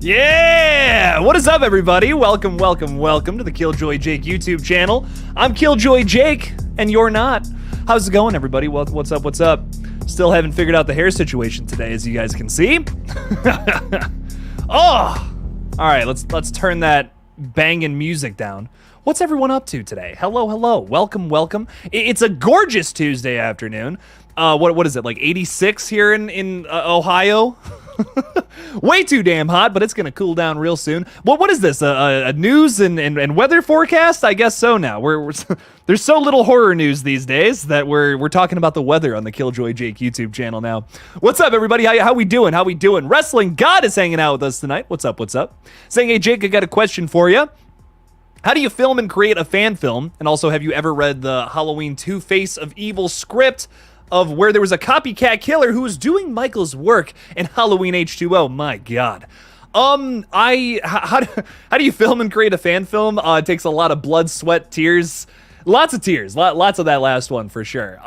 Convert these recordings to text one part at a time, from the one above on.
Yeah! What is up, everybody? Welcome to the Killjoy Jake YouTube channel. I'm Killjoy Jake, and you're not. How's it going, everybody? What's up? Still haven't figured out the hair situation today, as you guys can see. Oh! Alright, let's turn that banging music down. What's everyone up to today? Hello. Welcome. It's a gorgeous Tuesday afternoon. What is it, like 86 here in Ohio? Way too damn hot, but it's gonna cool down real soon. What is this? A news and weather forecast? I guess so. Now we're there's so little horror news these days that we're talking about the weather on the Killjoy Jake YouTube channel now. What's up, everybody? How we doing? Wrestling God is hanging out with us tonight. What's up? Saying, hey Jake, I got a question for you. How do you film and create a fan film? And also, have you ever read the Halloween 2 Face of Evil script of where there was a copycat killer who was doing Michael's work in Halloween H2O? My God. How do you film and create a fan film? It takes a lot of blood, sweat, tears. Lots of tears, lots of that last one for sure.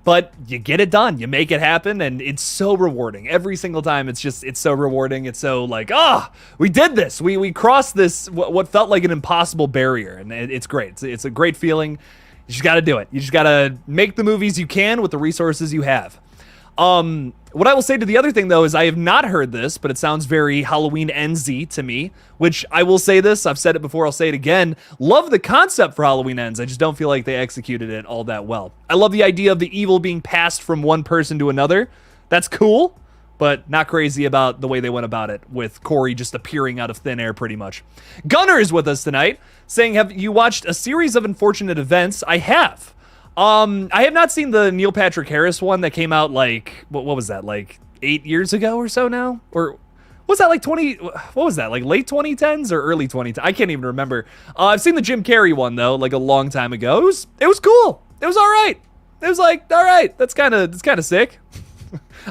But you get it done, you make it happen, and it's so rewarding. Every single time, it's so rewarding. It's so like, we did this. We crossed this, what felt like an impossible barrier, and it's great. It's a great feeling. You just gotta do it. You just gotta make the movies you can with the resources you have. What I will say to the other thing, though, is I have not heard this, but it sounds very Halloween Ends-y to me, which I will say this, I've said it before, I'll say it again. Love the concept for Halloween Ends. I just don't feel like they executed it all that well. I love the idea of the evil being passed from one person to another. That's cool, but not crazy about the way they went about it, with Corey just appearing out of thin air pretty much. Gunnar is with us tonight, saying, have you watched A Series of Unfortunate Events? I have. I have not seen the Neil Patrick Harris one that came out like, what was that, like 8 years ago or so now? Or was that like like late 2010s or early 2010s? I can't even remember. I've seen the Jim Carrey one though, like a long time ago. It was cool. It was all right. It was like, all right, that's kind of sick.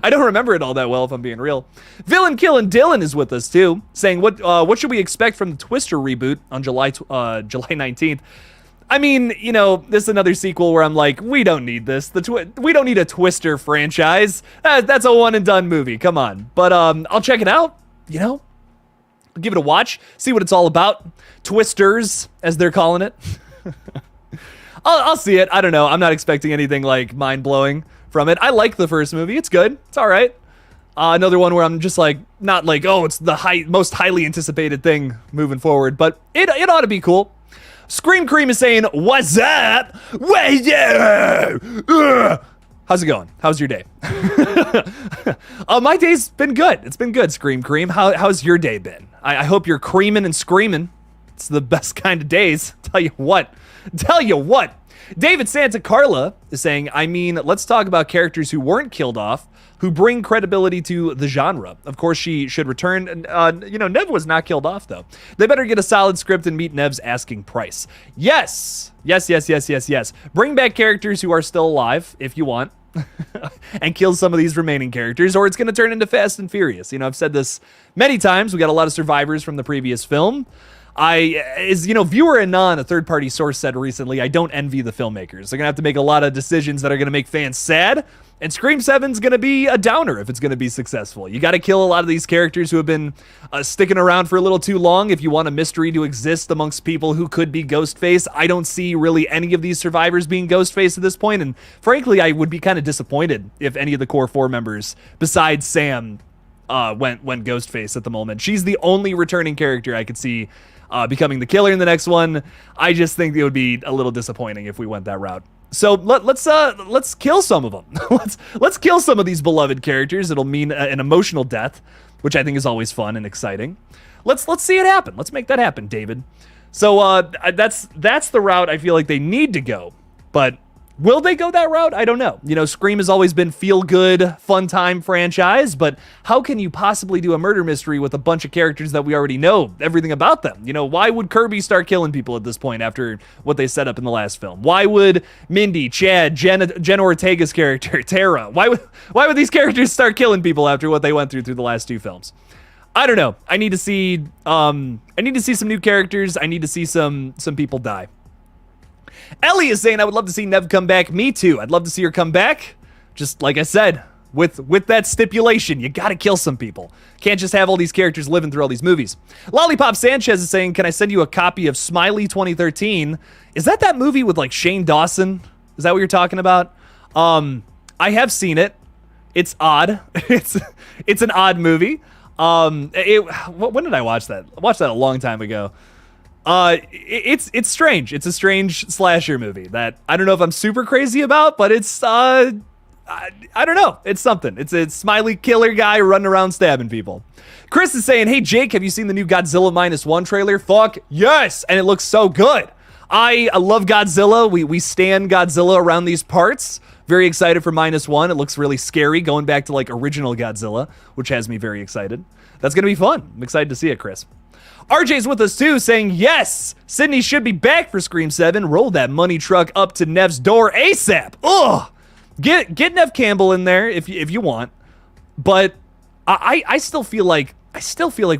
I don't remember it all that well, if I'm being real. Villain Killin' Dylan is with us too, saying, what should we expect from the Twister reboot on July 19th? I mean, you know, this is another sequel where I'm like, we don't need this. We don't need a Twister franchise. That's a one and done movie. Come on. But I'll check it out. You know, I'll give it a watch, see what it's all about. Twisters, as they're calling it. I'll see it. I don't know. I'm not expecting anything like mind blowing from it. I like the first movie. It's good. It's all right. Another one where I'm just like, not like, oh, it's the most highly anticipated thing moving forward, but it ought to be cool. Scream Cream is saying, what's up? How's it going? How's your day? My day's been good. It's been good, Scream Cream. How's your day been? I hope you're creaming and screaming. It's the best kind of days. Tell you what. David Santa Carla is saying, I mean, let's talk about characters who weren't killed off, who bring credibility to the genre. Of course, she should return. Nev was not killed off, though. They better get a solid script and meet Nev's asking price. Yes. Bring back characters who are still alive, if you want, and kill some of these remaining characters, or it's going to turn into Fast and Furious. You know, I've said this many times. We got a lot of survivors from the previous film. Viewer Anon, a third-party source, said recently, I don't envy the filmmakers. They're going to have to make a lot of decisions that are going to make fans sad, and Scream 7's going to be a downer if it's going to be successful. You got to kill a lot of these characters who have been sticking around for a little too long if you want a mystery to exist amongst people who could be Ghostface. I don't see really any of these survivors being Ghostface at this point, and frankly, I would be kind of disappointed if any of the core 4 members, besides Sam, went Ghostface at the moment. She's the only returning character I could see becoming the killer in the next one. I just think it would be a little disappointing if we went that route. So let's kill some of them. let's kill some of these beloved characters. It'll mean an emotional death, which I think is always fun and exciting. Let's see it happen. Let's make that happen, David. So that's the route I feel like they need to go. But will they go that route? I don't know. You know, Scream has always been feel-good, fun-time franchise, but how can you possibly do a murder mystery with a bunch of characters that we already know everything about them? You know, why would Kirby start killing people at this point after what they set up in the last film? Why would Mindy, Chad, Jenna Ortega's character, Tara, why would these characters start killing people after what they went through the last 2 films? I don't know. I need to see some new characters. I need to see some people die. Ellie is saying, I would love to see Nev come back. Me too. I'd love to see her come back. Just like I said, with that stipulation. You gotta kill some people. Can't just have all these characters living through all these movies. Lollipop Sanchez is saying, can I send you a copy of Smiley 2013? Is that movie with like Shane Dawson? Is that what you're talking about? I have seen it. It's odd. It's an odd movie. When did I watch that? I watched that a long time ago. It's strange. It's a strange slasher movie that I don't know if I'm super crazy about, but it's I don't know. It's something. It's a smiley killer guy running around stabbing people. Chris is saying, hey Jake, have you seen the new Godzilla -1 trailer? Fuck yes, and it looks so good. I love Godzilla. We stand Godzilla around these parts. Very excited for -1. It looks really scary, going back to like original Godzilla, which has me very excited. That's gonna be fun. I'm excited to see it, Chris. RJ's with us too, saying, yes, Sidney should be back for Scream 7. Roll that money truck up to Nev's door ASAP. Ugh. Get Nev Campbell in there if you want. But I still feel like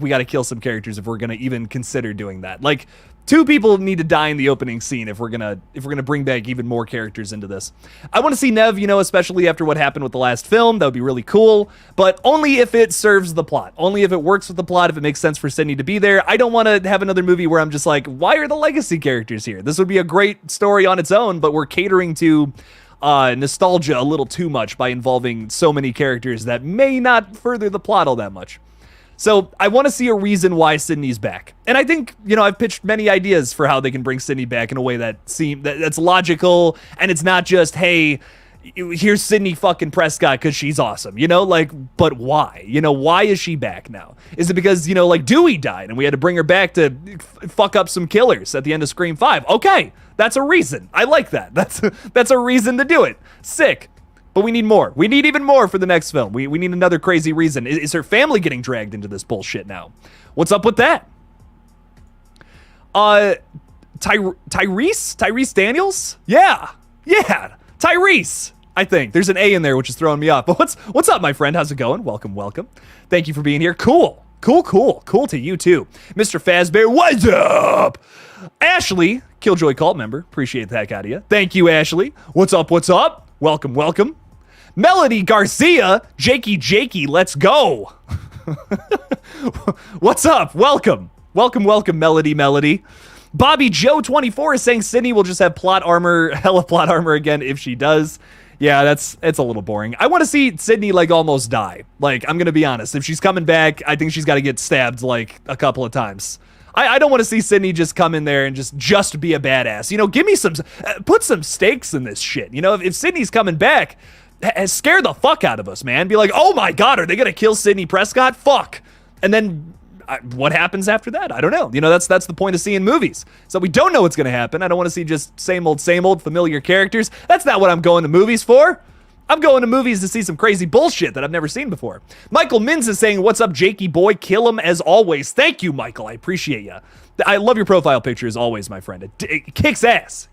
we gotta kill some characters if we're gonna even consider doing that. Like, 2 people need to die in the opening scene if we're gonna bring back even more characters into this. I want to see Nev, especially after what happened with the last film. That would be really cool, but only if it serves the plot. Only if it works with the plot, if it makes sense for Sidney to be there. I don't want to have another movie where I'm just like, why are the legacy characters here? This would be a great story on its own, but we're catering to nostalgia a little too much by involving so many characters that may not further the plot all that much. So I want to see a reason why Sidney's back. And I think, I've pitched many ideas for how they can bring Sidney back in a way that's logical, and it's not just, hey, here's Sidney fucking Prescott because she's awesome, but why? Why is she back now? Is it because, Dewey died and we had to bring her back to fuck up some killers at the end of Scream 5? Okay, that's a reason. I like that. That's a reason to do it. Sick. But we need more. We need even more for the next film. We need another crazy reason. Is her family getting dragged into this bullshit now? What's up with that? Tyrese Daniels? Yeah. Tyrese, I think. There's an A in there, which is throwing me off. But what's up, my friend? How's it going? Welcome. Thank you for being here. Cool to you too. Mr. Fazbear, what's up? Ashley, Killjoy cult member. Appreciate that out of you. Thank you, Ashley. What's up? Welcome. Melody Garcia, Jakey, let's go. What's up? Welcome, Melody. Bobby Joe 24 is saying Sidney will just have hella plot armor again if she does. Yeah, it's a little boring. I want to see Sidney almost die. I'm gonna be honest. If she's coming back, I think she's got to get stabbed a couple of times. I don't want to see Sidney just come in there and just be a badass. Give me put some stakes in this shit. If Sidney's coming back, scare the fuck out of us, man. Be like, oh my God, are they going to kill Sidney Prescott? Fuck. And then what happens after that? I don't know. That's the point of seeing movies. So we don't know what's going to happen. I don't want to see just same old familiar characters. That's not what I'm going to movies for. I'm going to movies to see some crazy bullshit that I've never seen before. Michael Mins is saying, what's up, Jakey boy? Kill him as always. Thank you, Michael. I appreciate you. I love your profile picture as always, my friend. It kicks ass.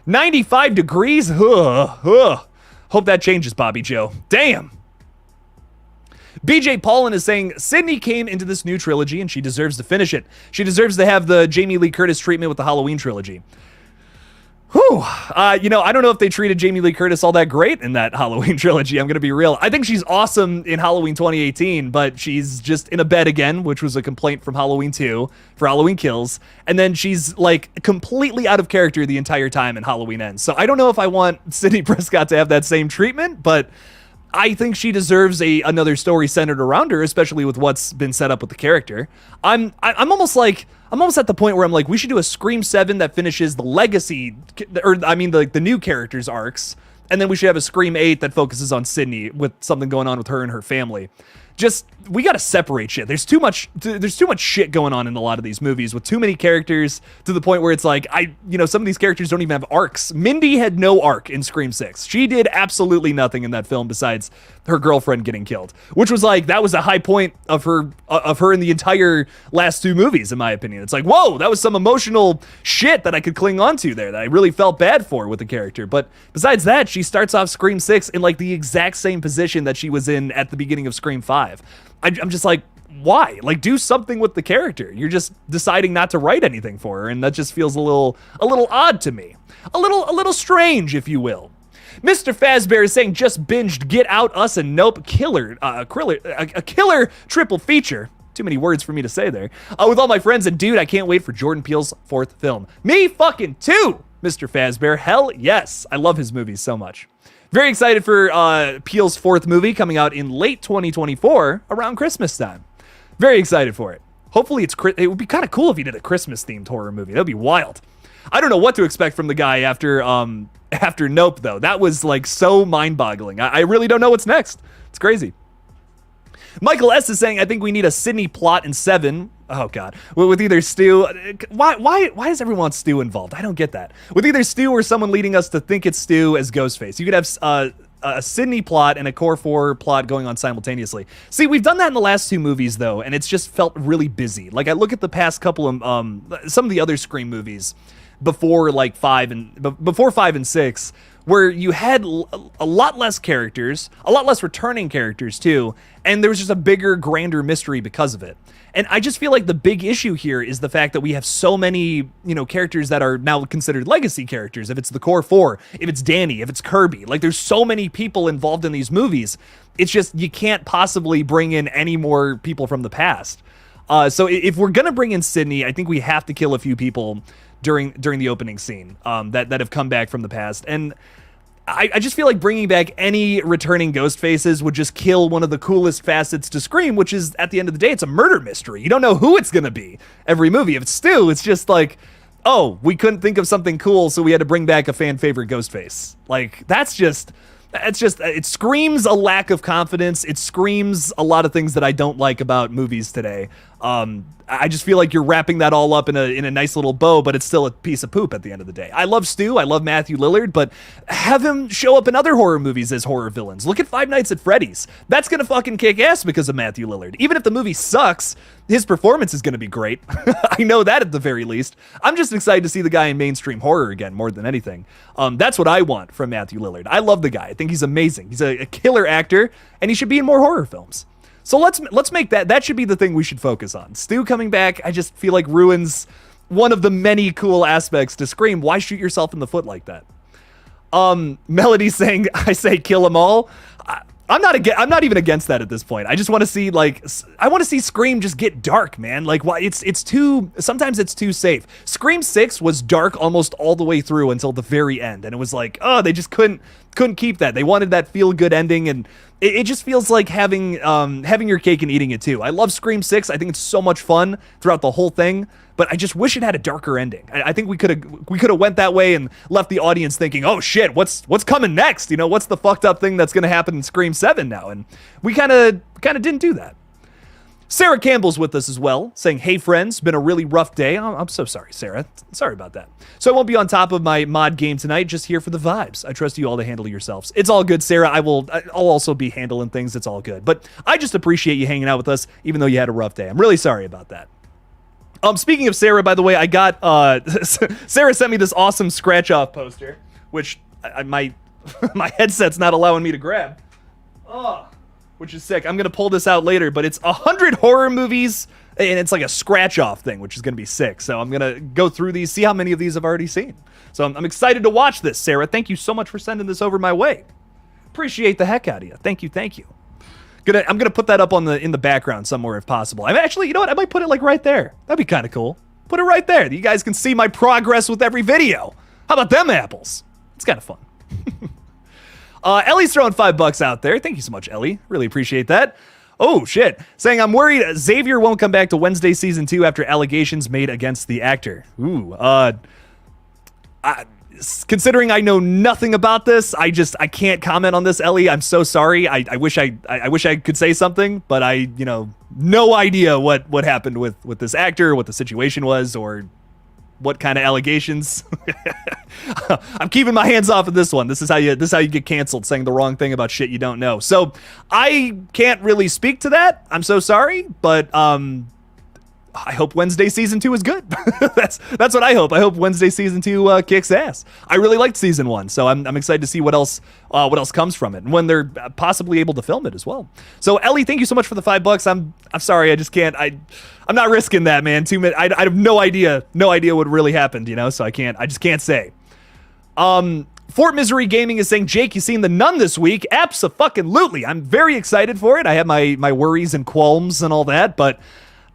95 degrees. Hope that changes, Bobby Joe. Damn. BJ Paulin is saying, Sidney came into this new trilogy and she deserves to finish it. She deserves to have the Jamie Lee Curtis treatment with the Halloween trilogy. Whew. I don't know if they treated Jamie Lee Curtis all that great in that Halloween trilogy. I'm going to be real. I think she's awesome in Halloween 2018, but she's just in a bed again, which was a complaint from Halloween 2 for Halloween Kills. And then she's completely out of character the entire time in Halloween Ends. So I don't know if I want Sidney Prescott to have that same treatment, but I think she deserves another story centered around her, especially with what's been set up with the character. I'm almost at the point where I'm like, we should do a Scream 7 that finishes the legacy, the new characters' arcs, and then we should have a Scream 8 that focuses on Sidney with something going on with her and her family. We got to separate shit. There's too much shit going on in a lot of these movies with too many characters to the point where it's like, some of these characters don't even have arcs. Mindy had no arc in Scream 6. She did absolutely nothing in that film besides her girlfriend getting killed, which was that was a high point of her in the entire last 2 movies, in my opinion. It's like, whoa, that was some emotional shit that I could cling on to there that I really felt bad for with the character. But besides that, she starts off Scream 6 in the exact same position that she was in at the beginning of Scream 5. I'm just like, why? Do something with the character. You're just deciding not to write anything for her, and that just feels a little odd to me. A little strange, if you will. Mr. Fazbear is saying just binged Get Out, Us, and Nope. A killer triple feature. Too many words for me to say there. With all my friends, and dude, I can't wait for Jordan Peele's 4th film. Me fucking too, Mr. Fazbear. Hell yes. I love his movies so much. Very excited for Peele's 4th movie coming out in late 2024 around Christmas time. Very excited for it. Hopefully it would be kind of cool if he did a Christmas-themed horror movie. That would be wild. I don't know what to expect from the guy after Nope, though. That was like so mind-boggling. I really don't know what's next. It's crazy. Michael S. is saying, I think we need a Sidney plot in 7. Oh, God. With either Stu... Why does everyone want Stu involved? I don't get that. With either Stu or someone leading us to think it's Stu as Ghostface. You could have a Sidney plot and a Core 4 plot going on simultaneously. See, we've done that in the last 2 movies, though, and it's just felt really busy. Like, I look at the past couple of... some of the other Scream movies before, like, 5 and 6... where you had a lot less characters, a lot less returning characters too, and there was just a bigger, grander mystery because of it. And I just feel like the big issue here is the fact that we have so many, characters that are now considered legacy characters. If it's the Core 4, if it's Danny, if it's Kirby, like there's so many people involved in these movies. It's just, you can't possibly bring in any more people from the past. So if we're gonna bring in Sidney, I think we have to kill a few people during the opening scene that have come back from the past. And I just feel like bringing back any returning ghost faces would just kill one of the coolest facets to Scream, which is, at the end of the day, it's a murder mystery. You don't know who it's going to be every movie. If it's Stu, it's just like, oh, we couldn't think of something cool, so we had to bring back a fan favorite ghost face. Like, it screams a lack of confidence. It screams a lot of things that I don't like about movies today. I just feel like you're wrapping that all up in a nice little bow, but it's still a piece of poop at the end of the day. I love Stu, I love Matthew Lillard, but have him show up in other horror movies as horror villains. Look at Five Nights at Freddy's. That's gonna fucking kick ass because of Matthew Lillard. Even if the movie sucks, his performance is gonna be great. I know that at the very least. I'm just excited to see the guy in mainstream horror again, more than anything. That's what I want from Matthew Lillard. I love the guy. I think he's amazing. He's a killer actor, and he should be in more horror films. So let's make that should be the thing we should focus on. Stu coming back, I just feel like ruins one of the many cool aspects to Scream. Why shoot yourself in the foot like that? Melody saying, I say kill them all. I'm not even against that at this point. I just want to see Scream just get dark, man. Like, why sometimes it's too safe. Scream 6 was dark almost all the way through until the very end, and it was like, oh, they just couldn't keep that. They wanted that feel good ending, and it just feels like having your cake and eating it too. I love Scream 6. I think it's so much fun throughout the whole thing, but I just wish it had a darker ending. I think we could have went that way and left the audience thinking, oh shit, what's coming next? What's the fucked up thing that's gonna happen in Scream 7 now? And we kind of didn't do that. Sarah Campbell's with us as well, saying, hey friends, been a really rough day. I'm so sorry, Sarah. Sorry about that. So I won't be on top of my mod game tonight, just here for the vibes. I trust you all to handle yourselves. It's all good, Sarah. I'll also be handling things. It's all good. But I just appreciate you hanging out with us, even though you had a rough day. I'm really sorry about that. Speaking of Sarah, by the way, I got, Sarah sent me this awesome scratch-off poster, which my headset's not allowing me to grab. Oh, which is sick. I'm going to pull this out later, but it's 100 horror movies, and it's like a scratch-off thing, which is going to be sick. So I'm going to go through these, see how many of these I've already seen. So I'm excited to watch this, Sarah. Thank you so much for sending this over my way. Appreciate the heck out of you. Thank you. I'm gonna put that up in the background somewhere if possible. I'm actually, you know what? I might put it like right there. That'd be kind of cool. Put it right there. You guys can see my progress with every video. How about them apples? It's kind of fun. Ellie's throwing $5 out there. Thank you so much, Ellie. Really appreciate that. Oh shit! Saying I'm worried Xavier won't come back to Wednesday season 2 after allegations made against the actor. Ooh. Considering I know nothing about this, I can't comment on this, Ellie. I'm so sorry. I wish I could say something, but no idea what happened with this actor, what the situation was, or what kind of allegations. I'm keeping my hands off of this one. This is how you get canceled, saying the wrong thing about shit you don't know. So I can't really speak to that. I'm so sorry, but I hope Wednesday season 2 is good. That's what I hope. I hope Wednesday season 2 kicks ass. I really liked season 1, so I'm excited to see what else comes from it, and when they're possibly able to film it as well. So Ellie, thank you so much for the $5. I'm sorry, I just can't. I'm not risking that, man. I have no idea what really happened, so I just can't say. Fort Misery Gaming is saying, Jake, you seen The Nun this week? Abso-fucking-lutely. I'm very excited for it. I have my worries and qualms and all that, but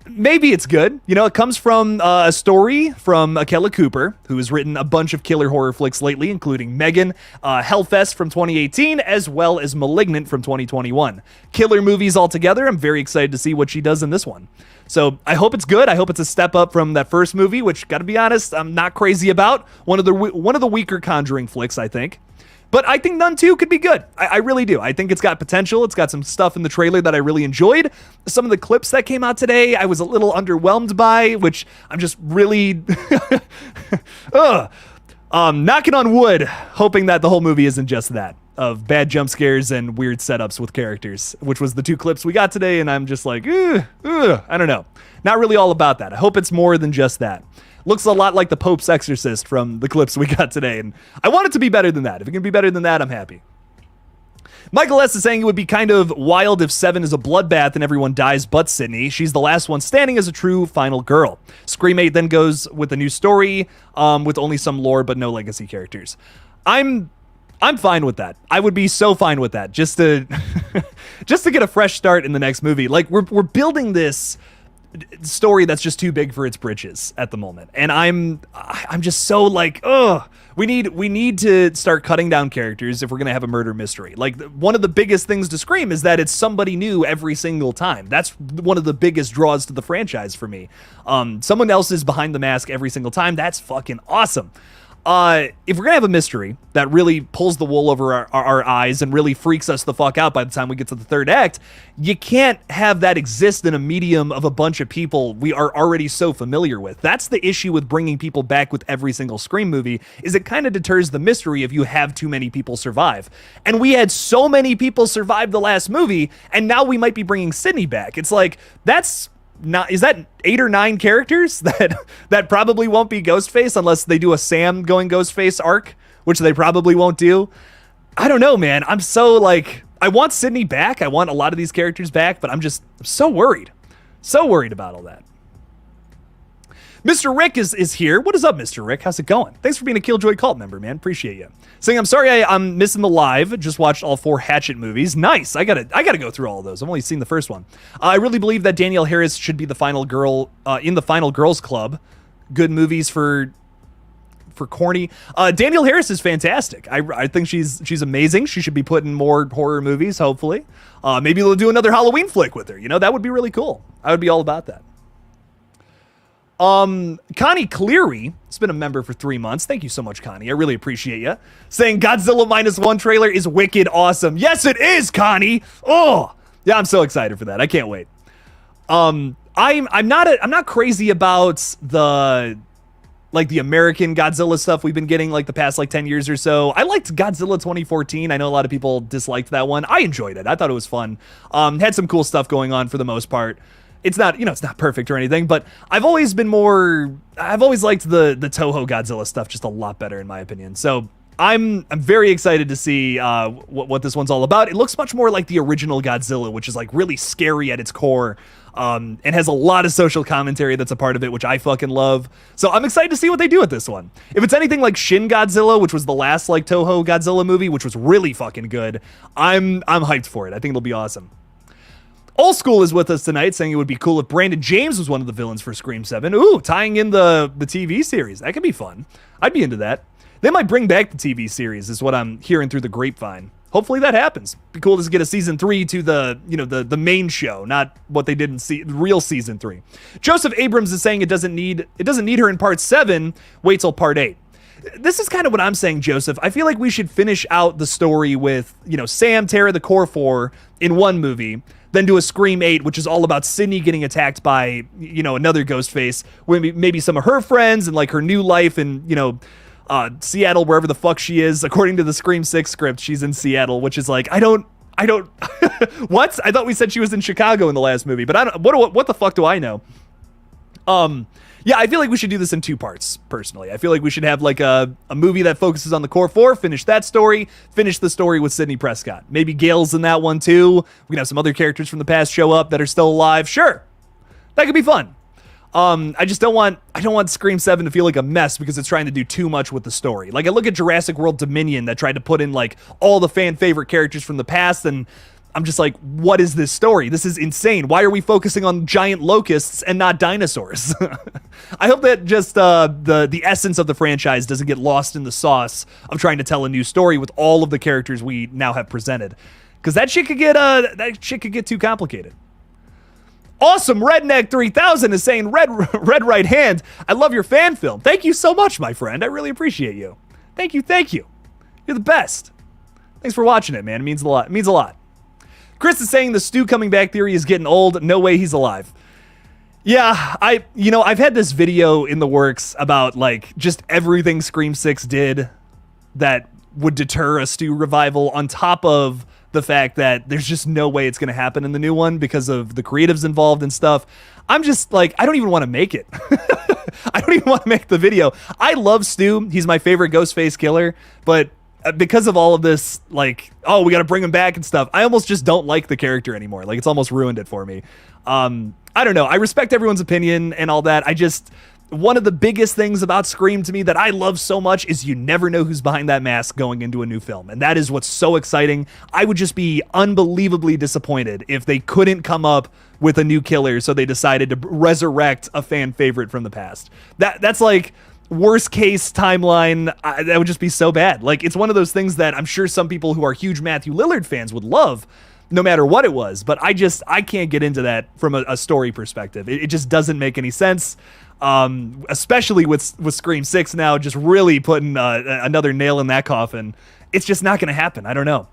maybe it's good. You know, it comes from a story from Akela Cooper, who has written a bunch of killer horror flicks lately, including Megan, Hellfest from 2018, as well as Malignant from 2021. Killer movies altogether. I'm very excited to see what she does in this one. So I hope it's good. I hope it's a step up from that first movie, which, gotta be honest, I'm not crazy about. One of the weaker Conjuring flicks, I think. But I think Nun 2 could be good. I really do. I think it's got potential. It's got some stuff in the trailer that I really enjoyed. Some of the clips that came out today, I was a little underwhelmed by, which I'm just really knocking on wood, hoping that the whole movie isn't just that, of bad jump scares and weird setups with characters, which was the 2 clips we got today, and I'm just like, I don't know. Not really all about that. I hope it's more than just that. Looks a lot like the Pope's Exorcist from the clips we got today, and I want it to be better than that. If it can be better than that, I'm happy. Michael S. is saying it would be kind of wild if 7 is a bloodbath and everyone dies but Sydney. She's the last one standing as a true final girl. Scream 8 then goes with a new story, with only some lore but no legacy characters. I'm fine with that. I would be so fine with that. Just to get a fresh start in the next movie. Like, we're building this story that's just too big for its britches at the moment, and I'm just so like, we need to start cutting down characters if we're gonna have a murder mystery. Like, one of the biggest things to Scream is that it's somebody new every single time. That's one of the biggest draws to the franchise for me. Someone else is behind the mask every single time. That's fucking awesome. If we're gonna have a mystery that really pulls the wool over our eyes and really freaks us the fuck out by the time we get to the third act, you can't have that exist in a medium of a bunch of people we are already so familiar with. That's the issue with bringing people back with every single Scream movie, is it kind of deters the mystery if you have too many people survive. And we had so many people survive the last movie, and now we might be bringing Sidney back. It's like, is that 8 or 9 characters that probably won't be Ghostface unless they do a Sam going Ghostface arc, which they probably won't do. I don't know, man. I'm so like, I want Sidney back. I want a lot of these characters back, but I'm so worried. So worried about all that. Mr. Rick is here. What is up, Mr. Rick? How's it going? Thanks for being a Killjoy cult member, man. Appreciate you. Saying, I'm sorry I'm missing the live. Just watched all 4 Hatchet movies. Nice. I gotta go through all of those. I've only seen the first one. I really believe that Danielle Harris should be the final girl in the Final Girls Club. Good movies for corny. Danielle Harris is fantastic. I think she's amazing. She should be put in more horror movies, hopefully. Maybe they'll do another Halloween flick with her. You know, that would be really cool. I would be all about that. Connie Cleary has been a member for 3 months. Thank you so much, Connie. I really appreciate you. Saying Godzilla -1 trailer is wicked awesome. Yes, it is, Connie. Oh, yeah, I'm so excited for that. I can't wait. I'm not crazy about the American Godzilla stuff we've been getting like the past 10 years or so. I liked Godzilla 2014. I know a lot of people disliked that one. I enjoyed it. I thought it was fun. Had some cool stuff going on for the most part. It's not, it's not perfect or anything, but I've always liked the Toho Godzilla stuff just a lot better in my opinion. So I'm very excited to see what this one's all about. It looks much more like the original Godzilla, which is like really scary at its core, and has a lot of social commentary that's a part of it, which I fucking love. So I'm excited to see what they do with this one. If it's anything like Shin Godzilla, which was the last Toho Godzilla movie, which was really fucking good, I'm hyped for it. I think it'll be awesome. Old School is with us tonight, saying it would be cool if Brandon James was one of the villains for Scream 7. Ooh, tying in the TV series. That could be fun. I'd be into that. They might bring back the TV series, is what I'm hearing through the grapevine. Hopefully that happens. Be cool to get a season 3 to the main show, not what they did in real season 3. Joseph Abrams is saying it doesn't need her in part 7. Wait till part 8. This is kind of what I'm saying, Joseph. I feel like we should finish out the story with, Sam, Tara, the Core 4 in one movie, then do a Scream 8, which is all about Sydney getting attacked by, another Ghostface, maybe some of her friends and her new life in, Seattle, wherever the fuck she is. According to the Scream 6 script, she's in Seattle, which is I don't, what? I thought we said she was in Chicago in the last movie, but what the fuck do I know? Yeah, I feel like we should do this in 2 parts, personally. I feel like we should have a movie that focuses on the Core 4, finish that story, finish the story with Sidney Prescott. Maybe Gail's in that one too. We can have some other characters from the past show up that are still alive. Sure, that could be fun. I don't want Scream 7 to feel like a mess because it's trying to do too much with the story. Like, I look at Jurassic World Dominion that tried to put in like all the fan favorite characters from the past, and I'm just like, what is this story? This is insane. Why are we focusing on giant locusts and not dinosaurs? I hope that just the essence of the franchise doesn't get lost in the sauce of trying to tell a new story with all of the characters we now have presented, because that shit could get too complicated. Awesome Redneck 3000 is saying, red right hand, I love your fan film. Thank you so much, my friend. I really appreciate you. Thank you. You're the best. Thanks for watching it, man. It means a lot. Chris is saying the Stu coming back theory is getting old. No way he's alive. Yeah, I've had this video in the works about like just everything Scream 6 did that would deter a Stu revival, on top of the fact that there's just no way it's going to happen in the new one because of the creatives involved and stuff. I'm just like, I don't even want to make it. I don't even want to make the video. I love Stu. He's my favorite Ghostface killer, but because of all of this, like, oh, we got to bring him back and stuff, I almost just don't like the character anymore. Like, it's almost ruined it for me. I don't know. I respect everyone's opinion and all that. One of the biggest things about Scream to me that I love so much is you never know who's behind that mask going into a new film. And that is what's so exciting. I would just be unbelievably disappointed if they couldn't come up with a new killer, so they decided to resurrect a fan favorite from the past. That's like worst case timeline. That would just be so bad. Like, it's one of those things that I'm sure some people who are huge Matthew Lillard fans would love, no matter what it was. But I can't get into that from a story perspective. It just doesn't make any sense. Especially with Scream 6 now just really putting another nail in that coffin. It's just not going to happen. I don't know.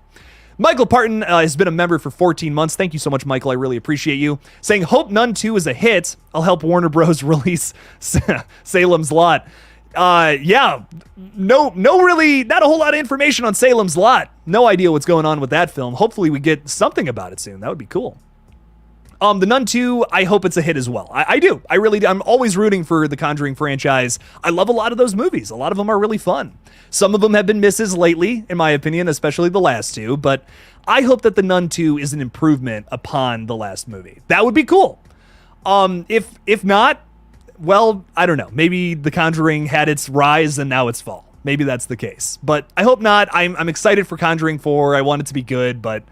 Michael Parton has been a member for 14 months. Thank you so much, Michael. I really appreciate you. Saying, hope Nun 2 is a hit. I'll help Warner Bros. Release Salem's Lot. Yeah, really, not a whole lot of information on Salem's Lot. No idea what's going on with that film. Hopefully we get something about it soon. That would be cool. The Nun 2, I hope it's a hit as well. I do. I really do. I'm always rooting for the Conjuring franchise. I love a lot of those movies. A lot of them are really fun. Some of them have been misses lately, in my opinion, especially the last two, but I hope that the Nun 2 is an improvement upon the last movie. That would be cool. If not, well, I don't know. Maybe the Conjuring had its rise and now its fall. Maybe that's the case. But I hope not. I'm excited for Conjuring 4. I want it to be good, but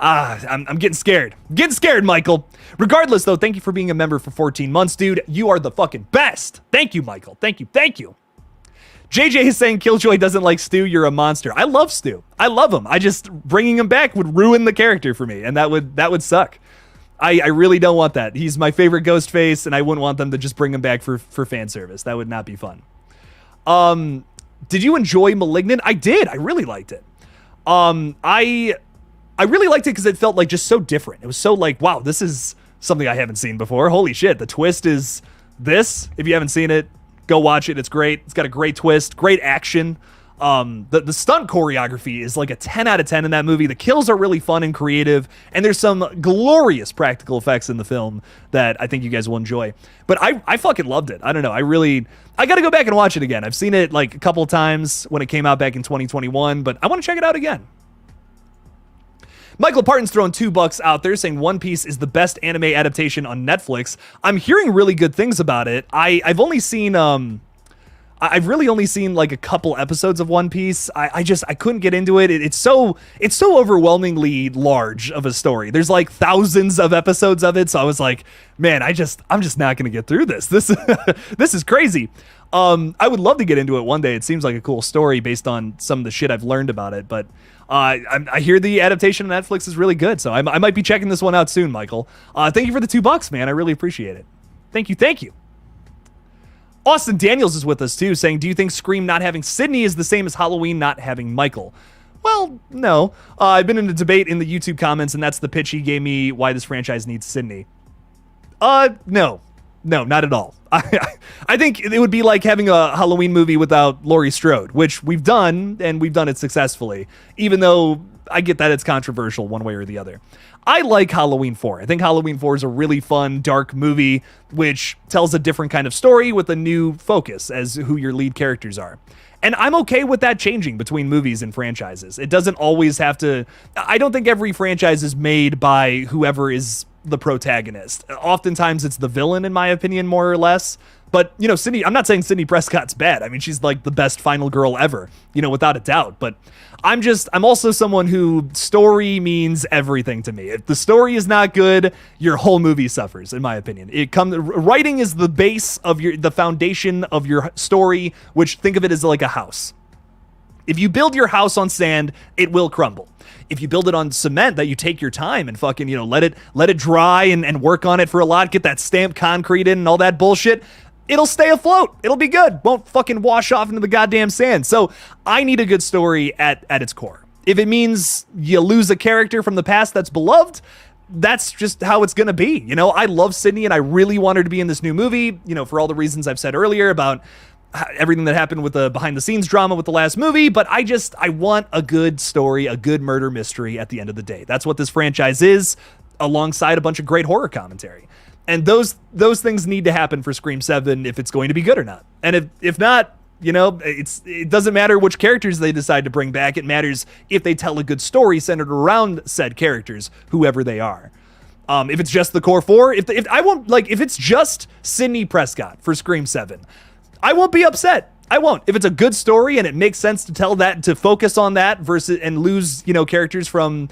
I'm getting scared. Getting scared, Michael. Regardless, though, thank you for being a member for 14 months, dude. You are the fucking best. Thank you, Michael. Thank you. JJ is saying Killjoy doesn't like Stu. You're a monster. I love Stu. I love him. Bringing him back would ruin the character for me, and that would suck. I really don't want that. He's my favorite Ghostface, and I wouldn't want them to just bring him back for fan service. That would not be fun. Did you enjoy Malignant? I did. I really liked it. I really liked it because it felt like just so different. It was so like, wow, this is something I haven't seen before. Holy shit, the twist is this. If you haven't seen it, go watch it. It's great. It's got a great twist, great action. The stunt choreography is like a 10 out of 10 in that movie. The kills are really fun and creative, and there's some glorious practical effects in the film that I think you guys will enjoy. But I fucking loved it. I don't know. I got to go back and watch it again. I've seen it like a couple of times when it came out back in 2021, but I want to check it out again. Michael Parton's throwing $2 out there saying One Piece is the best anime adaptation on Netflix. I'm hearing really good things about it. I've really only seen like a couple episodes of One Piece. I couldn't get into it. It's so overwhelmingly large of a story. There's like thousands of episodes of it. So I was like, man, I'm just not going to get through this. This is crazy. I would love to get into it one day. It seems like a cool story based on some of the shit I've learned about it, but I hear the adaptation on Netflix is really good, so I might be checking this one out soon, Michael. Thank you for the $2, man. I really appreciate it. Thank you. Austin Daniels is with us, too, saying, do you think Scream not having Sidney is the same as Halloween not having Michael? Well, no. I've been in a debate in the YouTube comments, and that's the pitch he gave me why this franchise needs Sidney. No, not at all. I think it would be like having a Halloween movie without Laurie Strode, which we've done, and we've done it successfully, even though I get that it's controversial one way or the other. I like Halloween 4. I think Halloween 4 is a really fun, dark movie, which tells a different kind of story with a new focus as who your lead characters are. And I'm okay with that changing between movies and franchises. It doesn't always have to... I don't think every franchise is made by whoever is the protagonist. Oftentimes it's the villain, in my opinion, more or less. But, you know, I'm not saying Sidney Prescott's bad. I mean, she's like the best final girl ever, you know, without a doubt. But I'm also someone who story means everything to me. If the story is not good, your whole movie suffers, in my opinion. Writing is the base of the foundation of your story, which think of it as like a house. If you build your house on sand, it will crumble. If you build it on cement that you take your time and fucking, you know, let it dry and work on it for a lot, get that stamped concrete in and all that bullshit, it'll stay afloat. It'll be good. Won't fucking wash off into the goddamn sand. So I need a good story at its core. If it means you lose a character from the past that's beloved, that's just how it's going to be. You know, I love Sidney and I really want her to be in this new movie, you know, for all the reasons I've said earlier about everything that happened with the behind the scenes drama with the last movie, but I want a good story, a good murder mystery at the end of the day. That's what this franchise is, alongside a bunch of great horror commentary. And those things need to happen for Scream 7 if it's going to be good or not. And if not, you know, it doesn't matter which characters they decide to bring back. It matters if they tell a good story centered around said characters, whoever they are. If it's just the core four, if it's just Sidney Prescott for Scream 7, I won't be upset. I won't. If it's a good story and it makes sense to tell that, to focus on that versus and lose, you know, characters from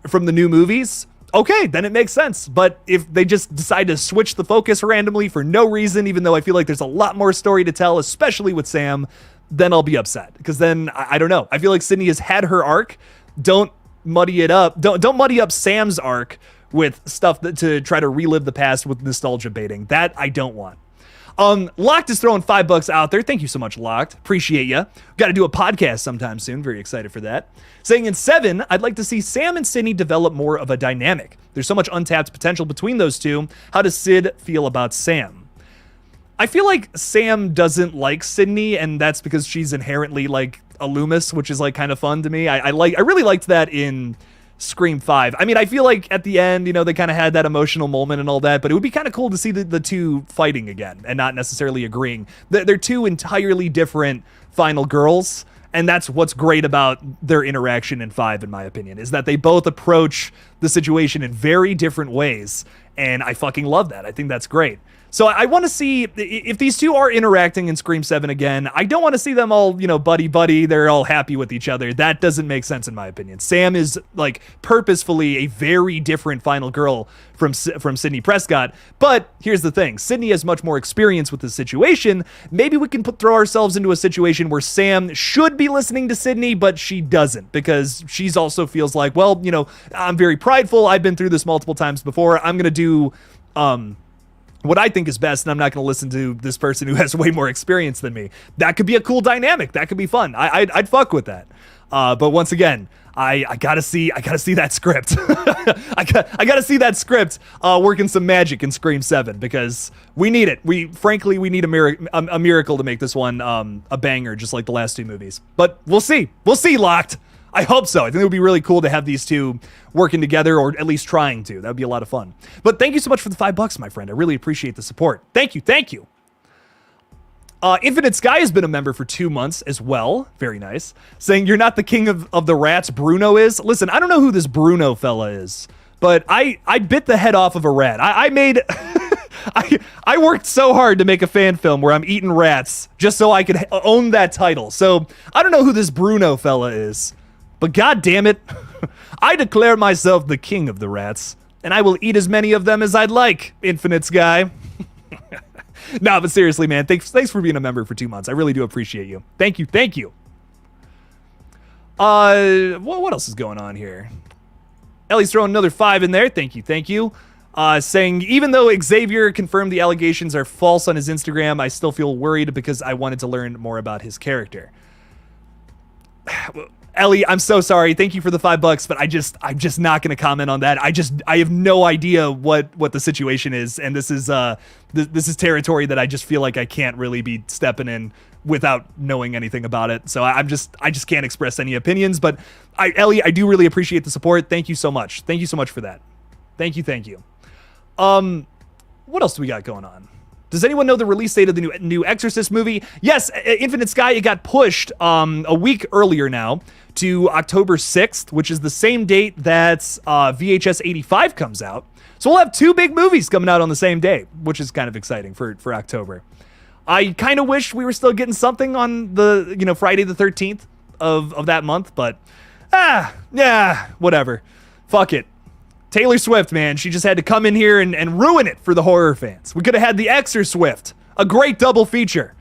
the new movies, okay, then it makes sense. But if they just decide to switch the focus randomly for no reason, even though I feel like there's a lot more story to tell, especially with Sam, then I'll be upset. Because then, I don't know. I feel like Sidney has had her arc. Don't muddy it up. Don't muddy up Sam's arc with stuff to try to relive the past with nostalgia baiting. That I don't want. Locked is throwing $5 out there. Thank you so much, Locked. Appreciate ya. Got to do a podcast sometime soon. Very excited for that. Saying in 7, I'd like to see Sam and Sidney develop more of a dynamic. There's so much untapped potential between those two. How does Sid feel about Sam? I feel like Sam doesn't like Sidney, and that's because she's inherently like a Loomis, which is like kind of fun to me. I really liked that in Scream 5. I mean, I feel like at the end, you know, they kind of had that emotional moment and all that, but it would be kind of cool to see the two fighting again and not necessarily agreeing. They're two entirely different final girls, and that's what's great about their interaction in 5, in my opinion, is that they both approach the situation in very different ways, and I fucking love that. I think that's great. So I want to see if these two are interacting in Scream 7 again. I don't want to see them all, you know, buddy. They're all happy with each other. That doesn't make sense in my opinion. Sam is like purposefully a very different final girl from Sidney Prescott. But here's the thing. Sidney has much more experience with the situation. Maybe we can throw ourselves into a situation where Sam should be listening to Sidney, but she doesn't, because she's also feels like, well, you know, I'm very prideful. I've been through this multiple times before. I'm going to do what I think is best, and I'm not going to listen to this person who has way more experience than me. That could be a cool dynamic. That could be fun. I'd fuck with that. But once again, I gotta see that script. I gotta see that script working some magic in Scream 7, because we need it. We need a miracle to make this one a banger, just like the last two movies. But we'll see. We'll see, Locked. I hope so. I think it would be really cool to have these two working together, or at least trying to. That would be a lot of fun. But thank you so much for the $5, my friend. I really appreciate the support. Thank you. Infinite Sky has been a member for 2 months as well. Very nice. Saying, you're not the king of the rats, Bruno is. Listen, I don't know who this Bruno fella is, but I bit the head off of a rat. I made... I worked so hard to make a fan film where I'm eating rats just so I could own that title. So I don't know who this Bruno fella is, but god damn it, I declare myself the king of the rats, and I will eat as many of them as I'd like, Infinite Sky. No, but seriously, man, thanks for being a member for 2 months. I really do appreciate you. Thank you. What else is going on here? Ellie's throwing another 5 in there. Thank you. Saying, even though Xavier confirmed the allegations are false on his Instagram, I still feel worried because I wanted to learn more about his character. Ellie, I'm so sorry. Thank you for the $5, but I'm just not going to comment on that. I have no idea what the situation is, and this is territory that I just feel like I can't really be stepping in without knowing anything about it. So I just can't express any opinions. But Ellie, I do really appreciate the support. Thank you so much. Thank you so much for that. Thank you. What else do we got going on? Does anyone know the release date of the new Exorcist movie? Yes, Infinite Sky, it got pushed a week earlier now to October 6th, which is the same date that VHS 85 comes out. So we'll have 2 big movies coming out on the same day, which is kind of exciting for October. I kind of wish we were still getting something on the, Friday the 13th of that month, but yeah, whatever. Fuck it. Taylor Swift, man, she just had to come in here and ruin it for the horror fans. We could have had the Exor-Swift, a great double feature.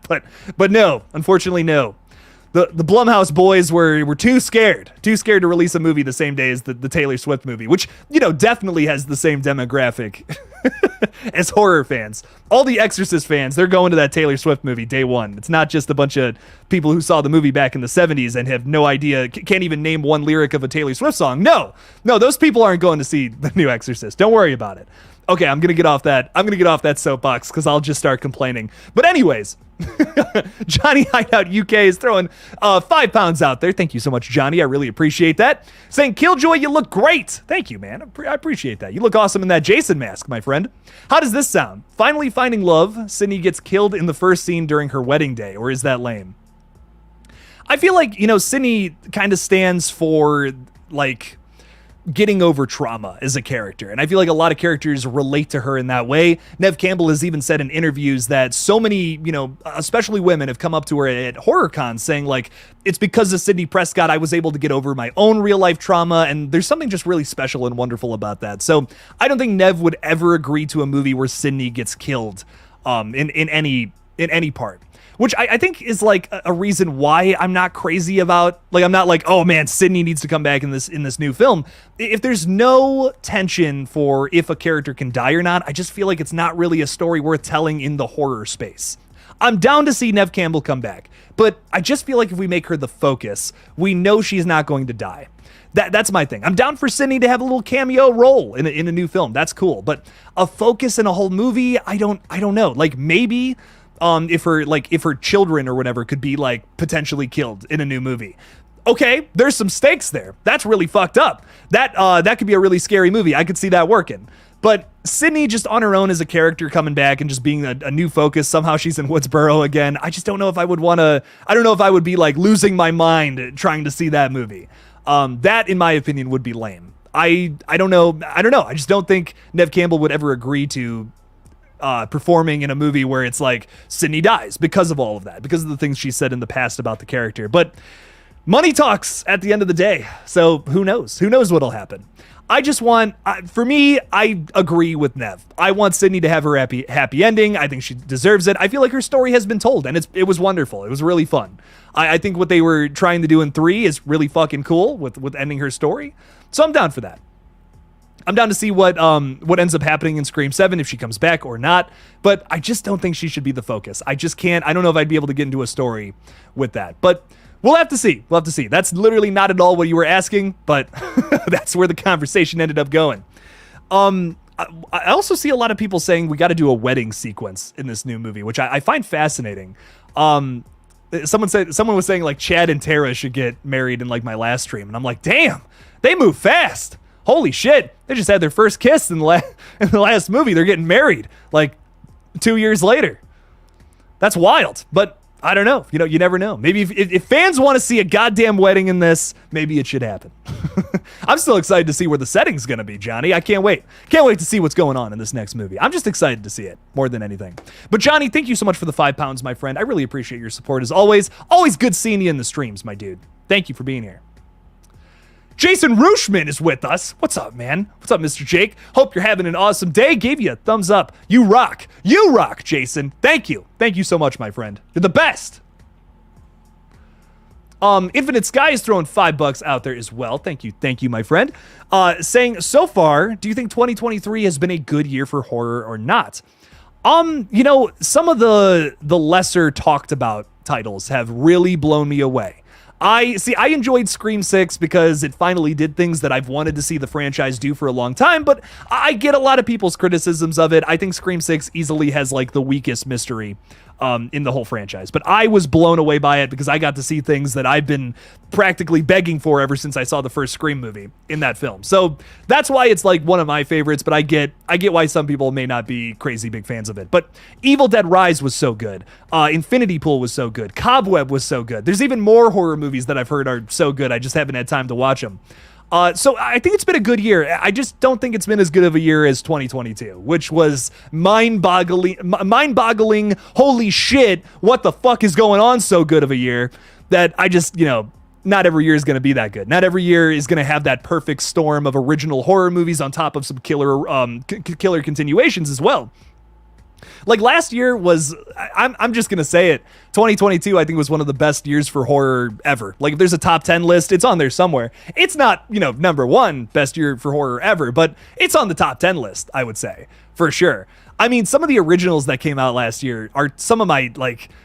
but no, unfortunately no. The Blumhouse boys were too scared to release a movie the same day as the Taylor Swift movie, which, definitely has the same demographic as horror fans. All the Exorcist fans, they're going to that Taylor Swift movie day one. It's not just a bunch of people who saw the movie back in the 70s and have no idea, can't even name one lyric of a Taylor Swift song. No, those people aren't going to see the new Exorcist. Don't worry about it. Okay, I'm going to get off that soapbox because I'll just start complaining. But anyways, Johnny Hideout UK is throwing £5 out there. Thank you so much, Johnny. I really appreciate that. Saying, Killjoy, you look great. Thank you, man. I appreciate that. You look awesome in that Jason mask, my friend. How does this sound? Finally finding love. Sidney gets killed in the first scene during her wedding day. Or is that lame? I feel like, Sidney kind of stands for, getting over trauma as a character. And I feel like a lot of characters relate to her in that way. Neve Campbell has even said in interviews that so many, especially women, have come up to her at horror cons saying, it's because of Sidney Prescott I was able to get over my own real life trauma, and there's something just really special and wonderful about that. So I don't think Neve would ever agree to a movie where Sidney gets killed in any part. Which I think is a reason why I'm not crazy about, I'm not oh man, Sidney needs to come back in this new film. If there's no tension for if a character can die or not, I just feel like it's not really a story worth telling in the horror space. I'm down to see Neve Campbell come back, but I just feel like if we make her the focus, we know she's not going to die. That's my thing. I'm down for Sidney to have a little cameo role in a new film. That's cool, but a focus in a whole movie, I don't know. Maybe if her children or whatever could be potentially killed in a new movie. Okay, there's some stakes there. That's really fucked up. That could be a really scary movie. I could see that working. But Sidney just on her own as a character coming back and just being a new focus. Somehow she's in Woodsboro again. I just don't know if I would want to. I don't know if I would be losing my mind trying to see that movie. That, in my opinion, would be lame. I don't know. I just don't think Neve Campbell would ever agree to performing in a movie where it's Sidney dies because of all of that, because of the things she said in the past about the character. But money talks at the end of the day. So who knows? Who knows what'll happen? I just want, for me, I agree with Neve. I want Sidney to have her happy ending. I think she deserves it. I feel like her story has been told, and it was wonderful. It was really fun. I think what they were trying to do in 3 is really fucking cool with ending her story. So I'm down for that. I'm down to see what ends up happening in Scream 7, if she comes back or not, but I just don't think she should be the focus. I just can't. I don't know if I'd be able to get into a story with that, but we'll have to see. That's literally not at all what you were asking, but that's where the conversation ended up going. I also see a lot of people saying we got to do a wedding sequence in this new movie, which I find fascinating. Someone was saying Chad and Tara should get married in my last stream, and I'm like, damn, they move fast. Holy shit, they just had their first kiss in the last movie. They're getting married 2 years later. That's wild, but I don't know. You never know. Maybe if fans want to see a goddamn wedding in this, maybe it should happen. I'm still excited to see where the setting's going to be, Johnny. I can't wait. Can't wait to see what's going on in this next movie. I'm just excited to see it more than anything. But Johnny, thank you so much for the £5, my friend. I really appreciate your support as always. Always good seeing you in the streams, my dude. Thank you for being here. Jason Rushman is with us. What's up, man? What's up, Mr. Jake? Hope you're having an awesome day. Gave you a thumbs up. You rock. You rock, Jason. Thank you. Thank you so much, my friend. You're the best. Infinite Sky is throwing $5 out there as well. Thank you, my friend. Saying, so far, do you think 2023 has been a good year for horror or not? Some of the lesser talked about titles have really blown me away. I enjoyed Scream 6 because it finally did things that I've wanted to see the franchise do for a long time, but I get a lot of people's criticisms of it. I think Scream 6 easily has the weakest mystery in the whole franchise. But I was blown away by it because I got to see things that I've been practically begging for ever since I saw the first Scream movie in that film. So that's why it's like one of my favorites, but I get why some people may not be crazy big fans of it. But Evil Dead Rise was so good. Infinity Pool was so good. Cobweb was so good. There's even more horror movies that I've heard are so good. I just haven't had time to watch them. So I think it's been a good year. I just don't think it's been as good of a year as 2022, which was mind-boggling, holy shit, what the fuck is going on, so good of a year that I just, not every year is going to be that good. Not every year is going to have that perfect storm of original horror movies on top of some killer continuations as well. Like last year was, I'm just going to say it, 2022 I think was one of the best years for horror ever. Like if there's a top 10 list, it's on there somewhere. It's not, number one best year for horror ever, but it's on the top 10 list, I would say, for sure. I mean, some of the originals that came out last year are some of my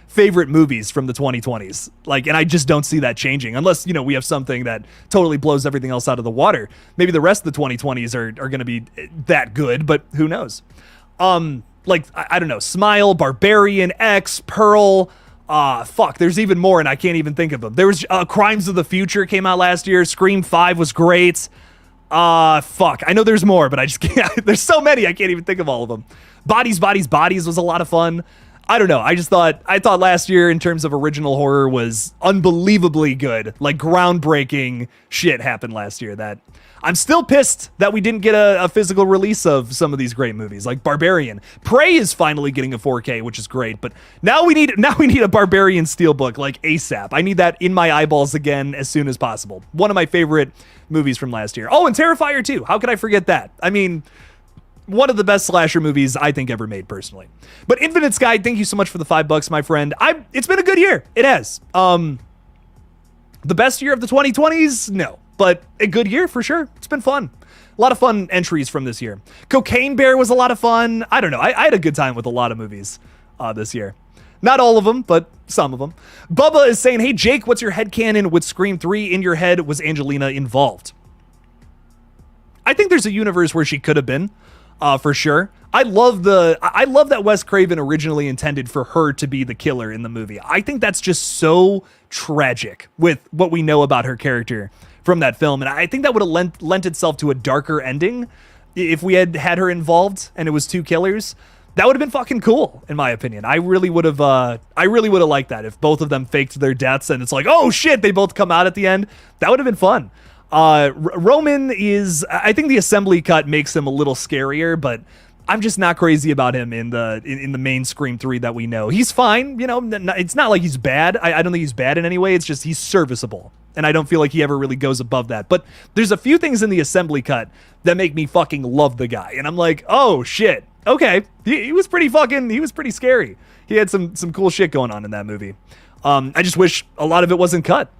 favorite movies from the 2020s. And I just don't see that changing unless, we have something that totally blows everything else out of the water. Maybe the rest of the 2020s are going to be that good, but who knows? I don't know, Smile, Barbarian, X, Pearl, there's even more and I can't even think of them. There was Crimes of the Future came out last year. Scream 5 was great. I know there's more, but I just can't. There's so many, I can't even think of all of them. Bodies was a lot of fun. I don't know. I thought last year in terms of original horror was unbelievably good. Groundbreaking shit happened last year that I'm still pissed that we didn't get a physical release of some of these great movies, like Barbarian. Prey is finally getting a 4K, which is great, but now we need a Barbarian steelbook ASAP. I need that in my eyeballs again as soon as possible. One of my favorite movies from last year. Oh, and Terrifier 2. How could I forget that? I mean, one of the best slasher movies I think ever made, personally. But Infinite Sky, thank you so much for the $5, my friend. It's been a good year. It has. The best year of the 2020s? No. But a good year for sure. It's been fun. A lot of fun entries from this year. Cocaine Bear was a lot of fun. I don't know. I had a good time with a lot of movies this year. Not all of them, but some of them. Bubba is saying, hey, Jake, what's your headcanon with Scream 3? In your head, was Angelina involved? I think there's a universe where she could have been, for sure. I love that Wes Craven originally intended for her to be the killer in the movie. I think that's just so tragic with what we know about her character from that film, and I think that would have lent itself to a darker ending if we had her involved and it was two killers. That would have been fucking cool, in my opinion. I really would have liked that if both of them faked their deaths and it's like, oh shit, they both come out at the end. That would have been fun. Roman is, I think the assembly cut makes him a little scarier, but I'm just not crazy about him in the main Scream 3 that we know. He's fine, it's not like he's bad. I don't think he's bad in any way. It's just he's serviceable. And I don't feel like he ever really goes above that. But there's a few things in the assembly cut that make me fucking love the guy. And I'm like, oh shit, okay. He was pretty scary. He had some cool shit going on in that movie. I just wish a lot of it wasn't cut.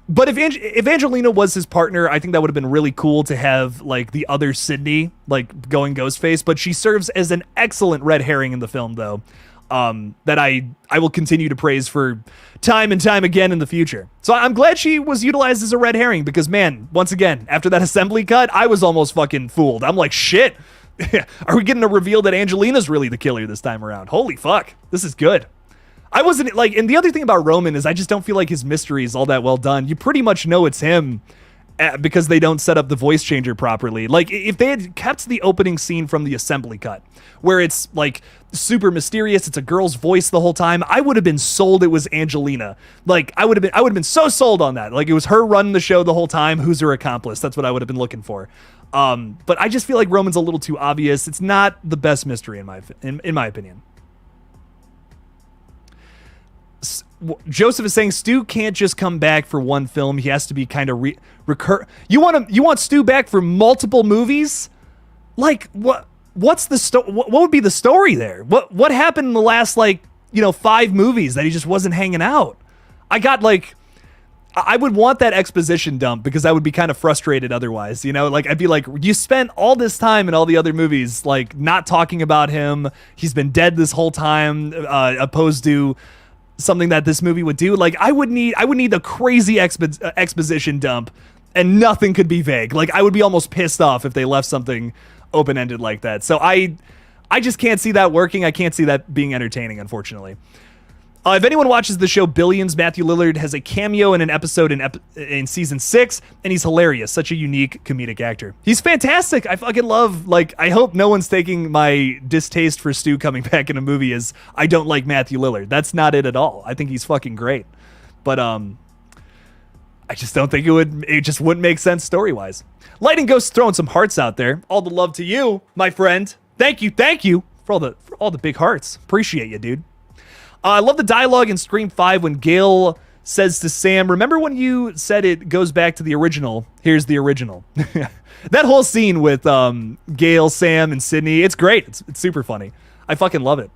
But if Angelina was his partner, I think that would have been really cool to have the other Sidney going Ghostface. But she serves as an excellent red herring in the film, though, that I will continue to praise for time and time again in the future. So I'm glad she was utilized as a red herring because, man, once again, after that assembly cut, I was almost fucking fooled. I'm like, shit, are we getting a reveal that Angelina's really the killer this time around? Holy fuck, this is good. I wasn't and the other thing about Roman is I just don't feel like his mystery is all that well done. You pretty much know it's him because they don't set up the voice changer properly. If they had kept the opening scene from the assembly cut where it's super mysterious, it's a girl's voice the whole time, I would have been sold it was Angelina. I would have been so sold on that. It was her running the show the whole time. Who's her accomplice? That's what I would have been looking for. But I just feel like Roman's a little too obvious. It's not the best mystery in my opinion. Joseph is saying Stu can't just come back for one film. He has to be kind of recur. You want Stu back for multiple movies? What's the what would be the story there? What happened in the last 5 movies that he just wasn't hanging out? I would want that exposition dump because I would be kind of frustrated otherwise, I'd be like, you spent all this time in all the other movies not talking about him. He's been dead this whole time, opposed to something that this movie would do. I would need a crazy exposition dump and nothing could be vague. I would be almost pissed off if they left something open-ended like that. So I I just can't see that working. I can't see that being entertaining, unfortunately. If anyone watches the show Billions, Matthew Lillard has a cameo in an episode in season 6, and he's hilarious. Such a unique comedic actor. He's fantastic. I fucking love, like, I hope no one's taking my distaste for Stu coming back in a movie as I don't like Matthew Lillard. That's not it at all. I think he's fucking great. But, I just don't think it just wouldn't make sense story-wise. Lighting Ghost throwing some hearts out there. All the love to you, my friend. Thank you for all the big hearts. Appreciate you, dude. I love the dialogue in Scream 5 when Gale says to Sam, remember when you said it goes back to the original? Here's the original. That whole scene with Gale, Sam, and Sidney, it's great. It's super funny. I fucking love it.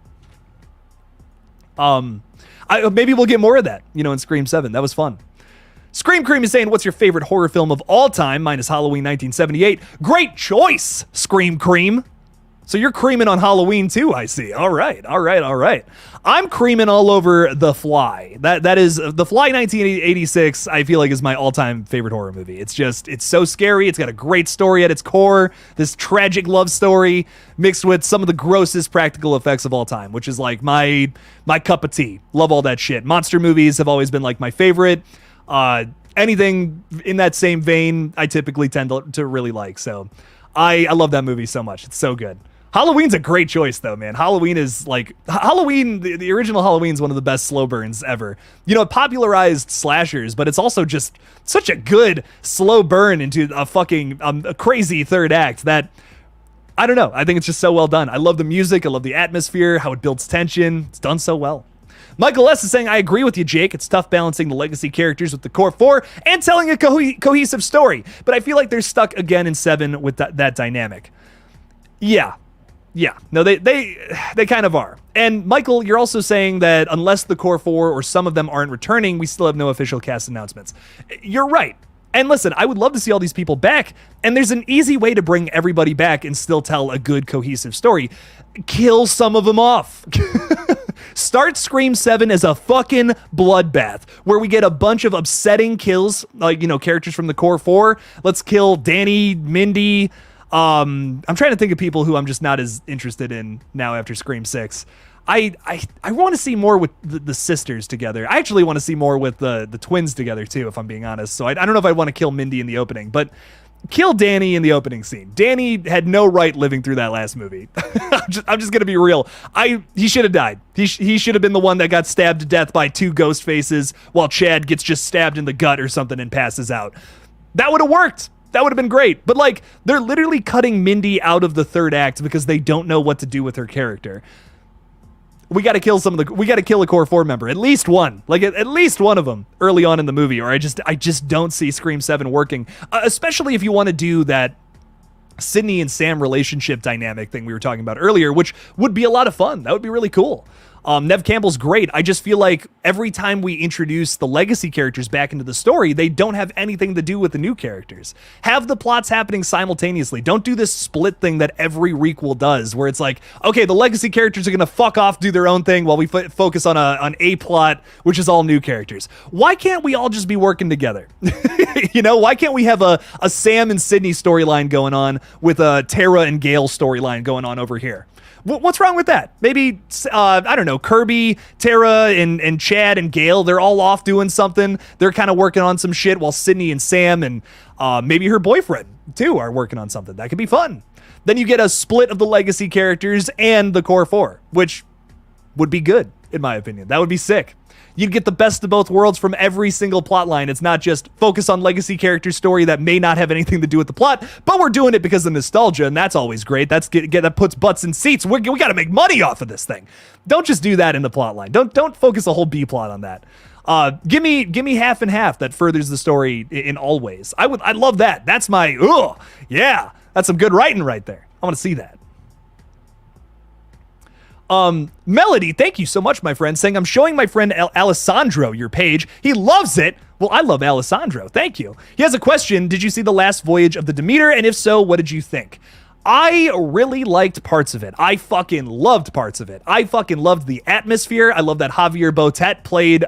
Maybe we'll get more of that, in Scream 7. That was fun. Scream Cream is saying, what's your favorite horror film of all time? Mine is Halloween 1978. Great choice, Scream Cream. So you're creaming on Halloween too, I see. All right. I'm creaming all over The Fly. That is The Fly 1986, I feel like is my all-time favorite horror movie. It's so scary. It's got a great story at its core. This tragic love story mixed with some of the grossest practical effects of all time, which is like my cup of tea. Love all that shit. Monster movies have always been like my favorite. Anything in that same vein, I typically tend to really like. So I love that movie so much. It's so good. Halloween's a great choice, though, man. Halloween is like... Halloween, the original Halloween's one of the best slow burns ever. It popularized slashers, but it's also just such a good slow burn into a fucking a crazy third act that... I don't know. I think it's just so well done. I love the music. I love the atmosphere, how it builds tension. It's done so well. Michael S. is saying, I agree with you, Jake. It's tough balancing the legacy characters with the core 4 and telling a cohesive story. But I feel like they're stuck again in 7 with that dynamic. Yeah. No, they kind of are. And Michael, you're also saying that unless the core 4 or some of them aren't returning, we still have no official cast announcements. You're right. And listen, I would love to see all these people back. And there's an easy way to bring everybody back and still tell a good cohesive story. Kill some of them off. Start Scream 7 as a fucking bloodbath where we get a bunch of upsetting kills, like, characters from the core 4. Let's kill Danny, Mindy. I'm trying to think of people who I'm just not as interested in now after Scream 6. I want to see more with the sisters together. I actually want to see more with the twins together too, if I'm being honest. So I don't know if I want to kill Mindy in the opening, but kill Danny in the opening scene. Danny had no right living through that last movie. I'm just gonna be real. He should have died. He should have been the one that got stabbed to death by 2 ghost faces while Chad gets just stabbed in the gut or something and passes out. That would have worked. That would have been great. But like, they're literally cutting Mindy out of the third act because they don't know what to do with her character. We got to kill we got to kill a core 4 member, at least one, like at least one of them early on in the movie, or I just don't see Scream 7 working, especially if you want to do that Sidney and Sam relationship dynamic thing we were talking about earlier, which would be a lot of fun. That would be really cool. Nev Campbell's great. I just feel like every time we introduce the legacy characters back into the story, they don't have anything to do with the new characters. Have the plots happening simultaneously. Don't do this split thing that every requel does, where it's like, okay, the legacy characters are going to fuck off, do their own thing, while we focus on a plot, which is all new characters. Why can't we all just be working together? Why can't we have a Sam and Sidney storyline going on with a Tara and Gale storyline going on over here? What's wrong with that? Maybe, I don't know, Kirby, Tara, and Chad and Gale, they're all off doing something. They're kind of working on some shit while Sidney and Sam and maybe her boyfriend, too, are working on something. That could be fun. Then you get a split of the legacy characters and the core 4, which would be good, in my opinion. That would be sick. You'd get the best of both worlds from every single plot line. It's not just focus on legacy character story that may not have anything to do with the plot, but we're doing it because of nostalgia, and that's always great. That puts butts in seats. We got to make money off of this thing. Don't just do that in the plot line. Don't focus a whole B plot on that. Give me half and half that furthers the story in all ways. I love that. That's my yeah. That's some good writing right there. I want to see that. Melody, thank you so much, my friend, saying, I'm showing my friend Alessandro your page. He loves it. Well, I love Alessandro. Thank you. He has a question. Did you see the last voyage of the Demeter? And if so, what did you think? I really liked parts of it. I fucking loved parts of it. I fucking loved the atmosphere. I love that Javier Botet played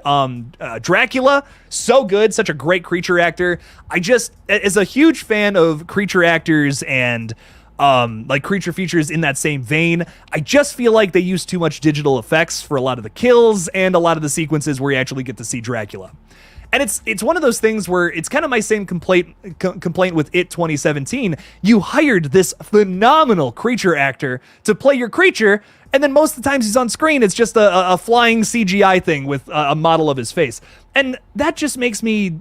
Dracula. So good. Such a great creature actor. I just, as a huge fan of creature actors and like creature features in that same vein. I just feel like they use too much digital effects for a lot of the kills and a lot of the sequences where you actually get to see Dracula. And it's one of those things where it's kind of my same complaint with It 2017. You hired this phenomenal creature actor to play your creature, and then most of the times he's on screen, it's just a flying CGI thing with a model of his face. And that just makes me,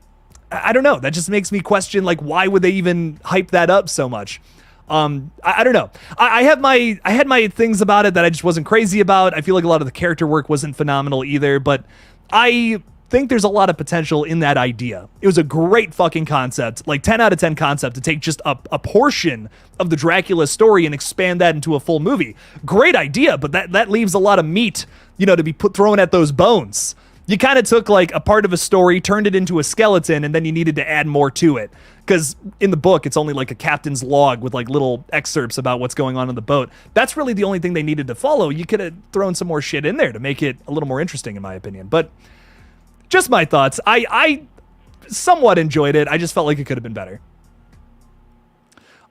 I don't know, that just makes me question, like, why would they even hype that up so much? I don't know. I had my things about it that I just wasn't crazy about. I feel like a lot of the character work wasn't phenomenal either, but I think there's a lot of potential in that idea. It was a great fucking concept, like 10 out of 10 concept to take just a portion of the Dracula story and expand that into a full movie. Great idea, but that leaves a lot of meat, to be thrown at those bones. You kind of took like a part of a story, turned it into a skeleton, and then you needed to add more to it. Because in the book, it's only like a captain's log with like little excerpts about what's going on the boat. That's really the only thing they needed to follow. You could have thrown some more shit in there to make it a little more interesting, in my opinion. But just my thoughts. I somewhat enjoyed it. I just felt like it could have been better.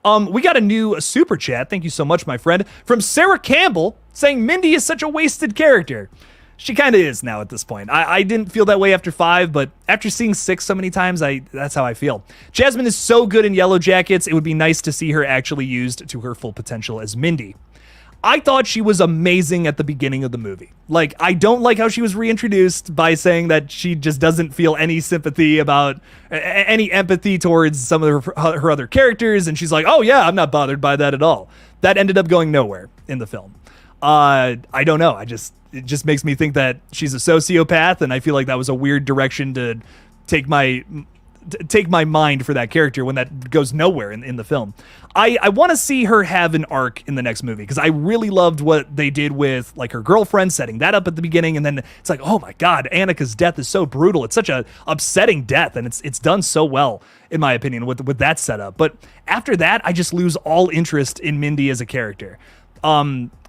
We got a new super chat. Thank you so much, my friend. From Sarah Campbell saying Mindy is such a wasted character. She kind of is now at this point. I didn't feel that way after 5, but after seeing 6 so many times, that's how I feel. Jasmine is so good in Yellow Jackets. It would be nice to see her actually used to her full potential as Mindy. I thought she was amazing at the beginning of the movie. Like, I don't like how she was reintroduced by saying that she just doesn't feel any sympathy about any empathy towards some of her other characters. And she's like, oh yeah, I'm not bothered by that at all. That ended up going nowhere in the film. I don't know. It just makes me think that she's a sociopath, and I feel like that was a weird direction to take my mind for that character when that goes nowhere in the film. I want to see her have an arc in the next movie, because I really loved what they did with like her girlfriend, setting that up at the beginning, and then it's like, oh my god, Annika's death is so brutal. It's such a upsetting death, and it's done so well, in my opinion, with that setup. But after that, I just lose all interest in Mindy as a character.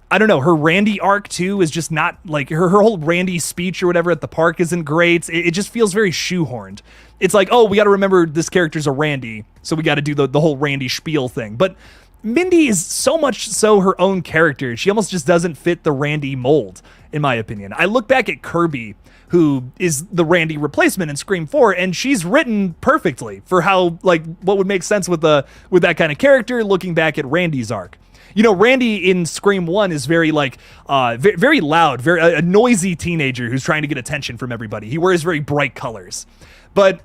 I don't know, her Randy arc too is just not like her whole Randy speech or whatever at the park isn't great. It just feels very shoehorned. It's like, oh, we got to remember this character's a Randy, so we got to do the whole Randy spiel thing. But Mindy is so much so her own character. She almost just doesn't fit the Randy mold, in my opinion. I look back at Kirby, who is the Randy replacement in Scream 4, and she's written perfectly for how, like, what would make sense with that kind of character, looking back at Randy's arc. Randy in Scream 1 is very, like, very loud, very a noisy teenager who's trying to get attention from everybody. He wears very bright colors. But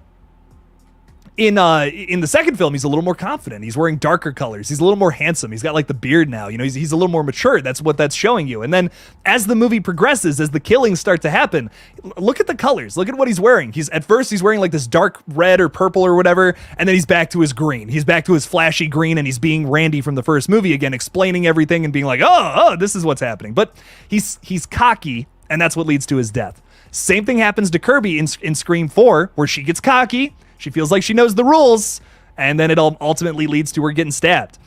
in the second film, he's a little more confident. He's wearing darker colors. He's a little more handsome. He's got like the beard now. He's a little more mature. That's what that's showing you. And then as the movie progresses, as the killings start to happen, look at the colors. Look at what he's wearing. At first he's wearing like this dark red or purple or whatever, and then he's back to his green. He's back to his flashy green, and he's being Randy from the first movie again, explaining everything and being like, oh, this is what's happening. But he's cocky, and that's what leads to his death. Same thing happens to Kirby in Scream 4, where she gets cocky. She feels like she knows the rules, and then it ultimately leads to her getting stabbed.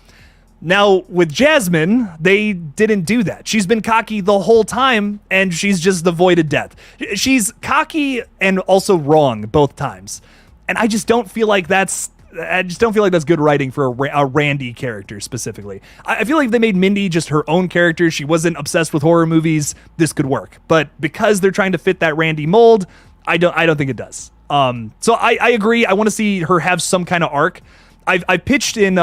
Now, with Jasmine, they didn't do that. She's been cocky the whole time, and she's just avoided death. She's cocky and also wrong both times. And I just don't feel like that's good writing for a Randy character specifically. I feel like if they made Mindy just her own character, she wasn't obsessed with horror movies, this could work. But because they're trying to fit that Randy mold, I don't think it does. So I agree. I want to see her have some kind of arc. I pitched in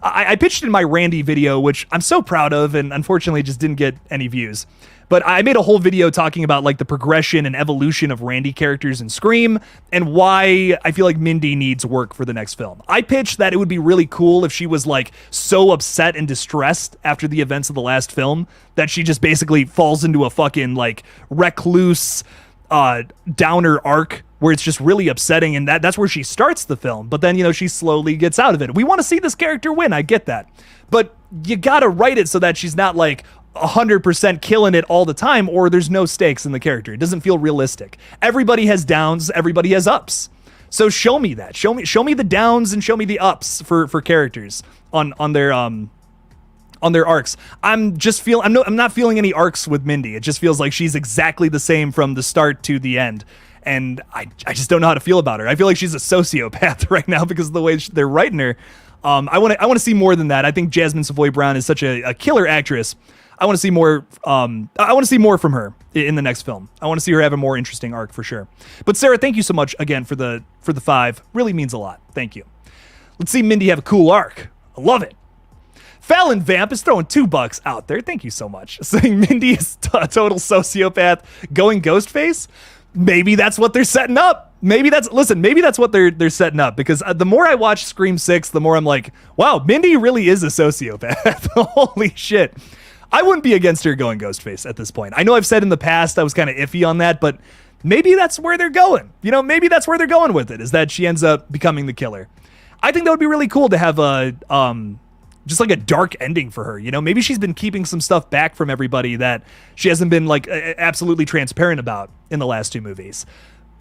I pitched in my Randy video, which I'm so proud of, and unfortunately just didn't get any views. But I made a whole video talking about like the progression and evolution of Randy characters in Scream and why I feel like Mindy needs work for the next film. I pitched that it would be really cool if she was like so upset and distressed after the events of the last film that she just basically falls into a fucking like recluse downer arc where it's just really upsetting, and that's where she starts the film. But then, she slowly gets out of it. We want to see this character win, I get that. But you gotta write it so that she's not like 100% killing it all the time, or there's no stakes in the character. It doesn't feel realistic. Everybody has downs, everybody has ups. So show me that. Show me the downs and show me the ups for characters on their arcs. I'm not feeling any arcs with Mindy. It just feels like she's exactly the same from the start to the end. And I just don't know how to feel about her. I feel like she's a sociopath right now because of the way they're writing her. I want to see more than that. I think Jasmine Savoy Brown is such a killer actress. I want to see more. I want to see more from her in the next film. I want to see her have a more interesting arc for sure. But Sarah, thank you so much again for the 5. Really means a lot. Thank you. Let's see Mindy have a cool arc. I love it. Fallon Vamp is throwing $2 out there. Thank you so much. Saying Mindy is a total sociopath going Ghostface. Maybe that's what they're setting up. Maybe that's what they're setting up, because the more I watch Scream 6, the more I'm like, wow, Mindy really is a sociopath. Holy shit. I wouldn't be against her going Ghostface at this point. I know I've said in the past I was kind of iffy on that, but maybe that's where they're going. Maybe that's where they're going with it, is that she ends up becoming the killer. I think that would be really cool to have a just like a dark ending for her. Maybe she's been keeping some stuff back from everybody that she hasn't been like absolutely transparent about in the last 2 movies.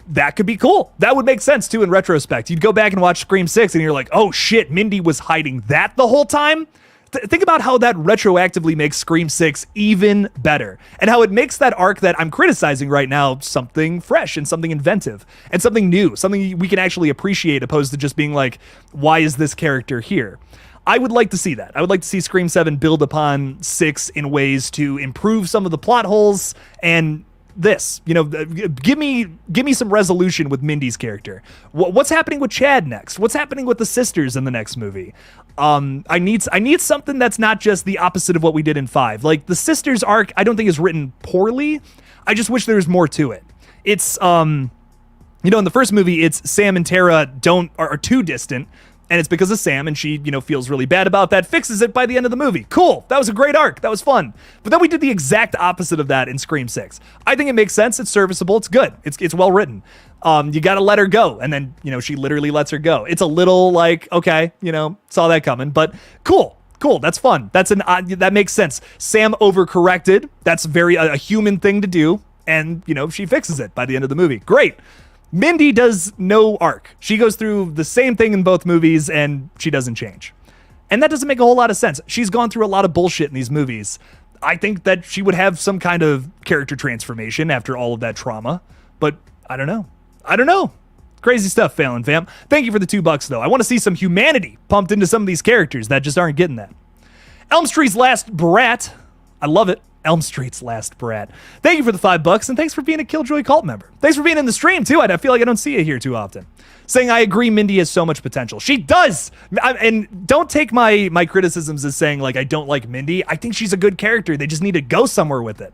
That could be cool. That would make sense too in retrospect. You'd go back and watch Scream 6 and you're like, oh shit, Mindy was hiding that the whole time? Think about how that retroactively makes Scream 6 even better, and how it makes that arc that I'm criticizing right now something fresh and something inventive and something new, something we can actually appreciate, opposed to just being like, why is this character here? I would like to see that. I would like to see Scream 7 build upon 6 in ways to improve some of the plot holes, and this, give me some resolution with Mindy's character. What's happening with Chad next? What's happening with the sisters in the next movie? I need something that's not just the opposite of what we did in 5. Like, the sisters arc, I don't think is written poorly. I just wish there was more to it. It's in the first movie, it's Sam and Tara are too distant, and it's because of Sam, and she, feels really bad about that, fixes it by the end of the movie. Cool. That was a great arc. That was fun. But then we did the exact opposite of that in Scream 6. I think it makes sense. It's serviceable. It's good. It's well written. You got to let her go. And then, she literally lets her go. It's a little like, okay, saw that coming, but cool. That's fun. That makes sense. Sam overcorrected. That's very a human thing to do. And, she fixes it by the end of the movie. Great. Mindy does no arc. She goes through the same thing in both movies and she doesn't change. And that doesn't make a whole lot of sense. She's gone through a lot of bullshit in these movies. I think that she would have some kind of character transformation after all of that trauma, but I don't know. Crazy stuff, Fallon Fam. Thank you for the $2 though. I want to see some humanity pumped into some of these characters that just aren't getting that. Elm Street's Last Brat. I love it. Elm Street's Last Brat. Thank you for the $5, and thanks for being a Killjoy cult member. Thanks for being in the stream, too. I feel like I don't see you here too often. Saying, I agree, Mindy has so much potential. She does! And don't take my criticisms as saying, like, I don't like Mindy. I think she's a good character. They just need to go somewhere with it.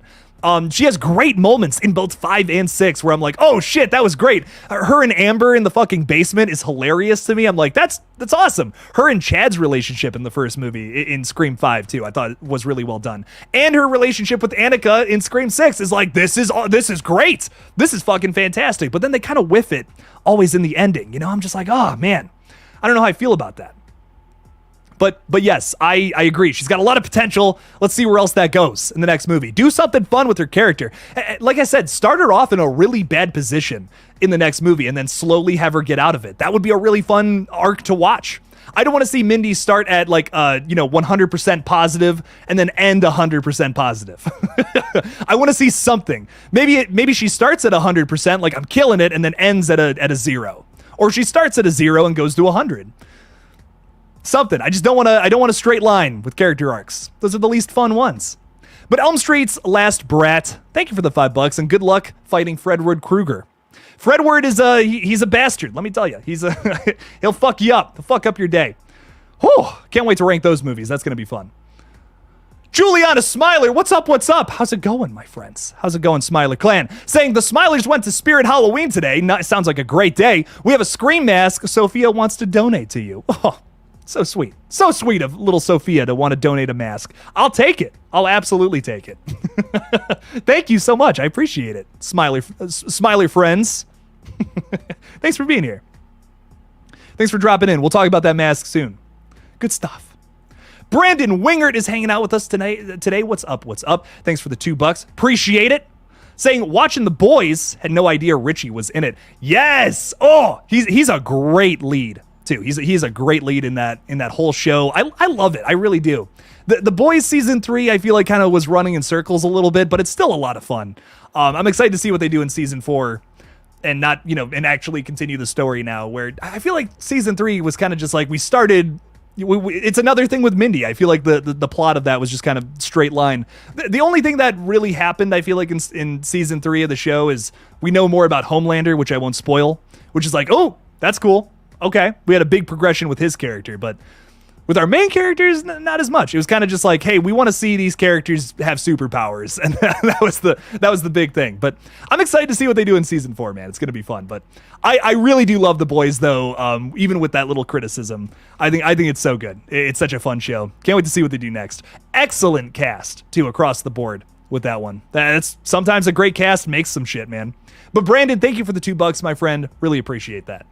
She has great moments in both 5 and 6 where I'm like, oh shit, that was great. Her and Amber in the fucking basement is hilarious to me. I'm like, that's awesome. Her and Chad's relationship in the first movie in Scream 5 too, I thought was really well done. And her relationship with Annika in Scream 6 is like, this is great. This is fucking fantastic. But then they kind of whiff it always in the ending. I'm just like, oh man, I don't know how I feel about that. But yes, I agree. She's got a lot of potential. Let's see where else that goes in the next movie. Do something fun with her character. Like I said, start her off in a really bad position in the next movie and then slowly have her get out of it. That would be a really fun arc to watch. I don't want to see Mindy start at 100% positive and then end 100% positive. I want to see something. Maybe she starts at 100%, like I'm killing it, and then ends at a 0. Or she starts at a 0 and goes to 100. Something. I don't want a straight line with character arcs. Those are the least fun ones. But Elm Street's Last Brat, thank you for the $5 and good luck fighting Fredward Krueger. Fredward is he's a bastard, let me tell you. He'll fuck you up. He'll fuck up your day. Whew, can't wait to rank those movies. That's going to be fun. Juliana Smiler, what's up? How's it going, my friends? How's it going, Smiler Clan? Saying the Smilers went to Spirit Halloween today. Sounds like a great day. We have a Scream mask Sophia wants to donate to you. Oh, so sweet. So sweet of little Sophia to want to donate a mask. I'll take it. I'll absolutely take it. Thank you so much. I appreciate it. Smiler friends. Thanks for being here. Thanks for dropping in. We'll talk about that mask soon. Good stuff. Brandon Wingert is hanging out with us today. What's up? Thanks for the $2. Appreciate it. Saying, watching The Boys, had no idea Richie was in it. Yes! Oh, he's a great lead. Too. He's a great lead in that whole show. I love it. I really do. The Boys season 3, I feel like kind of was running in circles a little bit, but it's still a lot of fun. I'm excited to see what they do in season 4 and and actually continue the story now, where I feel like season 3 was kind of just like we started it's another thing with Mindy. I feel like the plot of that was just kind of straight line. The only thing that really happened, I feel like, in season 3 of the show is we know more about Homelander, which I won't spoil, which is like, oh, that's cool. Okay. We had a big progression with his character, but with our main characters, not as much. It was kind of just like, hey, we want to see these characters have superpowers, and that was the big thing. But I'm excited to see what they do in season 4, man. It's going to be fun. But I really do love The Boys, though. Even with that little criticism, I think it's so good. It's such a fun show. Can't wait to see what they do next. Excellent cast too across the board with that one. That's sometimes a great cast makes some shit, man. But Brandon, thank you for the $2, my friend. Really appreciate that.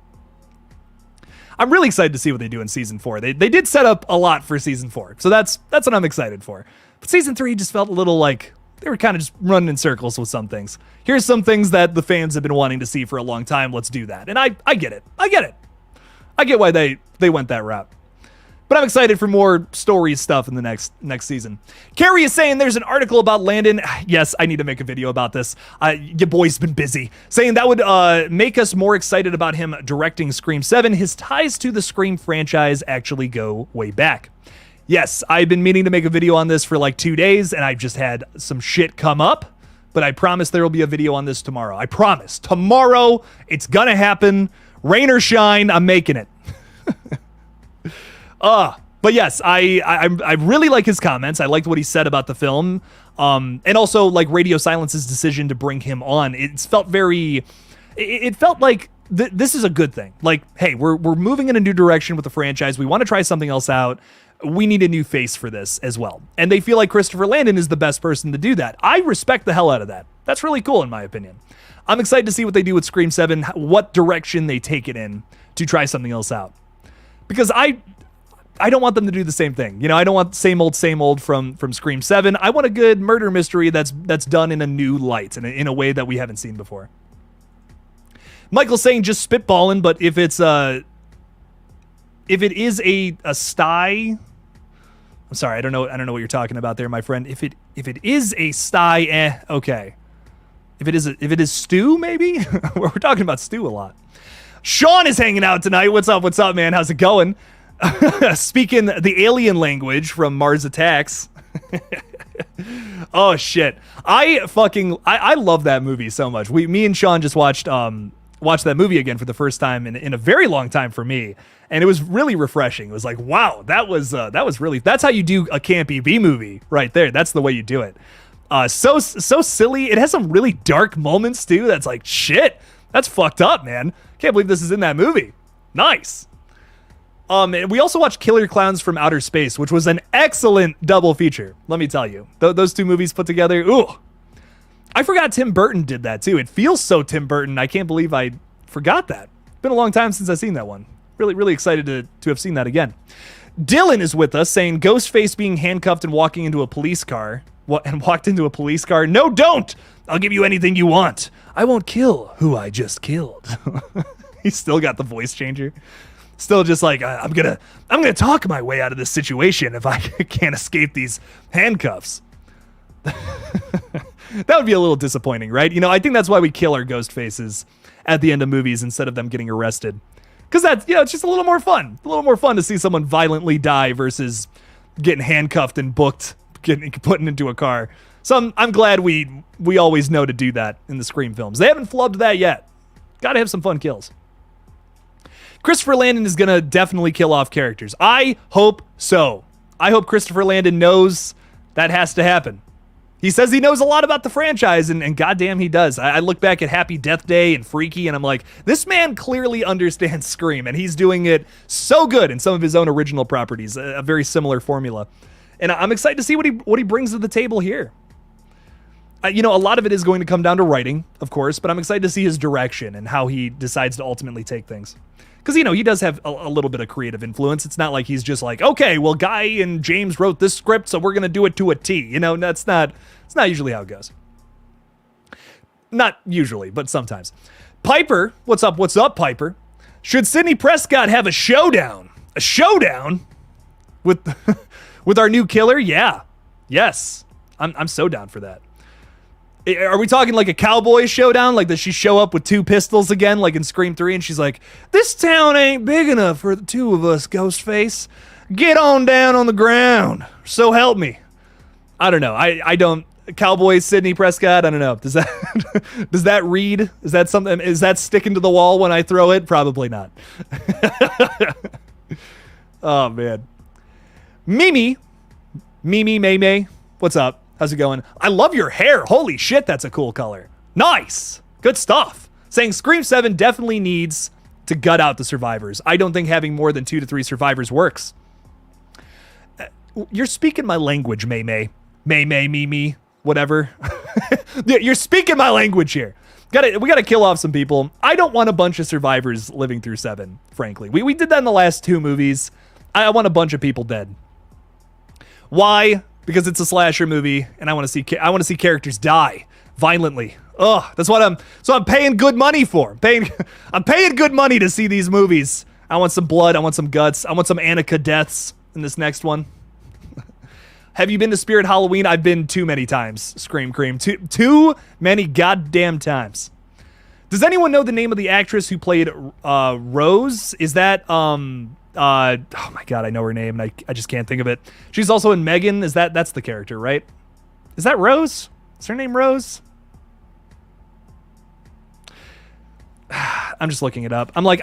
I'm really excited to see what they do in season 4. They did set up a lot for season 4, so that's what I'm excited for. But season 3 just felt a little like they were kind of just running in circles with some things. Here's some things that the fans have been wanting to see for a long time. Let's do that. And I get it. I get why they went that route. But I'm excited for more story stuff in the next season. Carrie is saying there's an article about Landon. Yes, I need to make a video about this. Your boy's been busy. Saying that would make us more excited about him directing Scream 7. His ties to the Scream franchise actually go way back. Yes, I've been meaning to make a video on this for like 2 days, and I've just had some shit come up. But I promise there will be a video on this tomorrow. I promise. Tomorrow, it's gonna happen. Rain or shine, I'm making it. But yes, I really like his comments. I liked what he said about the film. And also like Radio Silence's decision to bring him on. It felt like this is a good thing. Like, hey, we're moving in a new direction with the franchise. We want to try something else out. We need a new face for this as well. And they feel like Christopher Landon is the best person to do that. I respect the hell out of that. That's really cool in my opinion. I'm excited to see what they do with Scream 7, what direction they take it in to try something else out. Because I don't want them to do the same thing. You know, I don't want same old from Scream 7. I want a good murder mystery that's done in a new light and in a way that we haven't seen before. Michael's saying just spitballing, but if it is a sty, I'm sorry, I don't know what you're talking about there, my friend. If it is a sty, okay. If it is Stu, maybe? We're talking about Stu a lot. Sean is hanging out tonight. What's up, man? How's it going? Speaking the alien language from Mars Attacks. Oh shit. I love that movie so much. Me and Sean just watched that movie again for the first time in a very long time for me, and it was really refreshing. It was like, wow, that was really, that's how you do a campy B movie right there. That's the way you do it. So silly. It has some really dark moments too. That's like, shit, that's fucked up, man. Can't believe this is in that movie. Nice. And we also watched Killer Clowns from Outer Space, which was an excellent double feature. Let me tell you, those two movies put together. Ooh, I forgot Tim Burton did that too. It feels so Tim Burton. I can't believe I forgot that. It's been a long time since I've seen that one. Really, really excited to have seen that again. Dylan is with us saying Ghostface being handcuffed and walking into a police car. Walked into a police car? No, don't! I'll give you anything you want. I won't kill who I just killed. He's still got the voice changer. Still just like, I'm gonna talk my way out of this situation if I can't escape these handcuffs. That would be a little disappointing, right? You know, I think that's why we kill our ghost faces at the end of movies instead of them getting arrested. Because that's, it's just a little more fun. A little more fun to see someone violently die versus getting handcuffed and booked, put into a car. So I'm glad we always know to do that in the Scream films. They haven't flubbed that yet. Gotta have some fun kills. Christopher Landon is gonna definitely kill off characters. I hope so. I hope Christopher Landon knows that has to happen. He says he knows a lot about the franchise, and goddamn he does. I look back at Happy Death Day and Freaky, and I'm like, this man clearly understands Scream, and he's doing it so good in some of his own original properties, a very similar formula. And I'm excited to see what he brings to the table here. A lot of it is going to come down to writing, of course, but I'm excited to see his direction and how he decides to ultimately take things. Because, he does have a little bit of creative influence. It's not like he's just like, okay, well, Guy and James wrote this script, so we're going to do it to a T. It's not usually how it goes. Not usually, but sometimes. Piper, what's up, Piper? Should Sidney Prescott have a showdown? A showdown? With our new killer? Yeah. Yes. I'm so down for that. Are we talking like a cowboy showdown? Like, does she show up with 2 pistols again, like in Scream 3, and she's like, this town ain't big enough for the 2 of us, Ghostface. Get on down on the ground. So help me. I don't know. I don't. Cowboy Sidney Prescott. I don't know. Does that does that read? Is that something? Is that sticking to the wall when I throw it? Probably not. Oh man. Mimi, May. What's up? How's it going? I love your hair. Holy shit, that's a cool color. Nice. Good stuff. Saying Scream 7 definitely needs to gut out the survivors. I don't think having more than 2 to 3 survivors works. You're speaking my language, May. Mimi, whatever. You're speaking my language here. We gotta kill off some people. I don't want a bunch of survivors living through 7, frankly. We did that in the last 2 movies. I want a bunch of people dead. Why? Because it's a slasher movie, and I want to see characters die violently. Ugh, that's what I'm paying good money for. I'm paying good money to see these movies. I want some blood. I want some guts. I want some Annika deaths in this next one. Have you been to Spirit Halloween? I've been too many times. Scream Cream. Too many goddamn times. Does anyone know the name of the actress who played Rose? Is that oh my god, I know her name and I just can't think of it. She's also in Megan. That's the character, right? Is that Rose? Is her name Rose? I'm just looking it up. I'm like,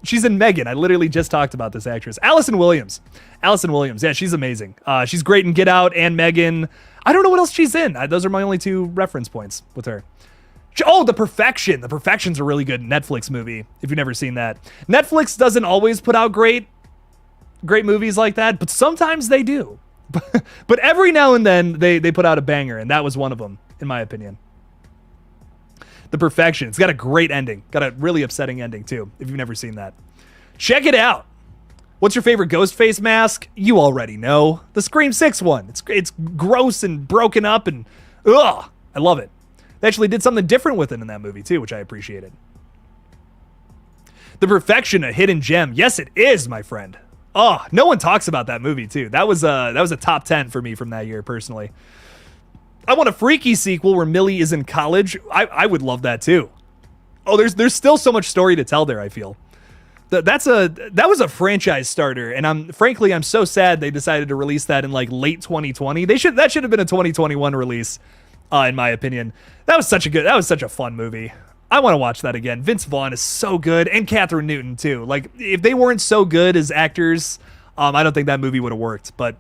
she's in Megan. I literally just talked about this actress. Allison Williams. Yeah, she's amazing. She's great in Get Out and Megan. I don't know what else she's in. Those are my only 2 reference points with her. Oh, The Perfection. The Perfection's a really good Netflix movie, if you've never seen that. Netflix doesn't always put out great movies like that, but sometimes they do. But every now and then, they put out a banger, and that was one of them, in my opinion. The Perfection. It's got a great ending. Got a really upsetting ending, too, if you've never seen that. Check it out. What's your favorite Ghostface mask? You already know. The Scream 6 one. It's gross and broken up, and ugh, I love it. They actually did something different with it in that movie, too, which I appreciated. The Perfection, a hidden gem. Yes, it is, my friend. Oh, no one talks about that movie, too. That was a top 10 for me from that year, personally. I want a Freaky sequel where Millie is in college. I would love that, too. Oh, there's still so much story to tell there, I feel. That was a franchise starter, and I'm so sad they decided to release that in, like, late 2020. That should have been a 2021 release. In my opinion. That was such a fun movie. I want to watch that again. Vince Vaughn is so good, and Catherine Newton too. Like, if they weren't so good as actors, I don't think that movie would have worked. But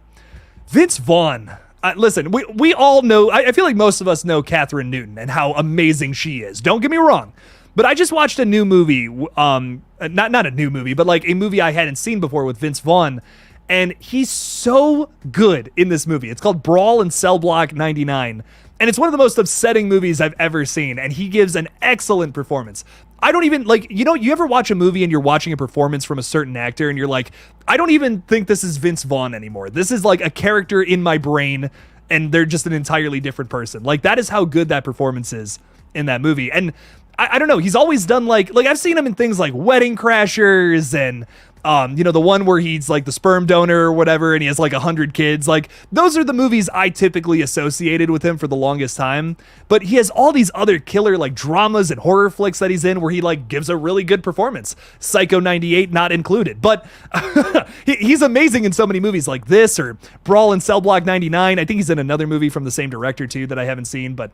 Vince Vaughn, listen, we all know, I feel like most of us know Catherine Newton and how amazing she is. Don't get me wrong. But I just watched a new movie, not a new movie, but like a movie I hadn't seen before with Vince Vaughn. And he's so good in this movie. It's called Brawl in Cell Block 99. And it's one of the most upsetting movies I've ever seen. And he gives an excellent performance. I don't even, like, you ever watch a movie and you're watching a performance from a certain actor and you're like, I don't even think this is Vince Vaughn anymore. This is like a character in my brain and they're just an entirely different person. Like, that is how good that performance is in that movie. And I don't know, he's always done like I've seen him in things like Wedding Crashers and the one where he's like the sperm donor or whatever, and he has like 100 kids. Like, those are the movies I typically associated with him for the longest time. But he has all these other killer like dramas and horror flicks that he's in where he like gives a really good performance. Psycho 98 not included. But he's amazing in so many movies like this or Brawl in Cell Block 99. I think he's in another movie from the same director too that I haven't seen. But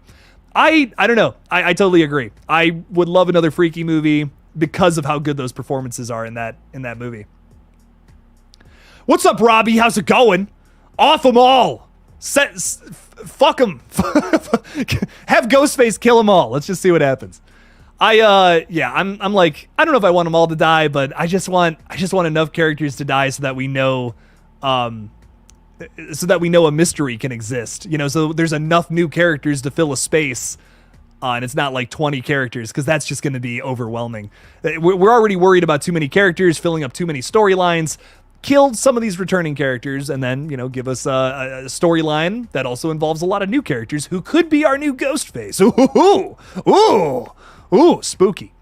I don't know. I totally agree. I would love another Freaky movie because of how good those performances are in that movie. What's up, Robbie? How's it going? Off them all. Fuck them. Have Ghostface kill them all. Let's just see what happens. I'm like, I don't know if I want them all to die, but I just want enough characters to die so that we know, a mystery can exist. So there's enough new characters to fill a space. And it's not like 20 characters, because that's just going to be overwhelming. We're already worried about too many characters, filling up too many storylines. Kill some of these returning characters, and then, give us a storyline that also involves a lot of new characters who could be our new Ghostface. Ooh, spooky.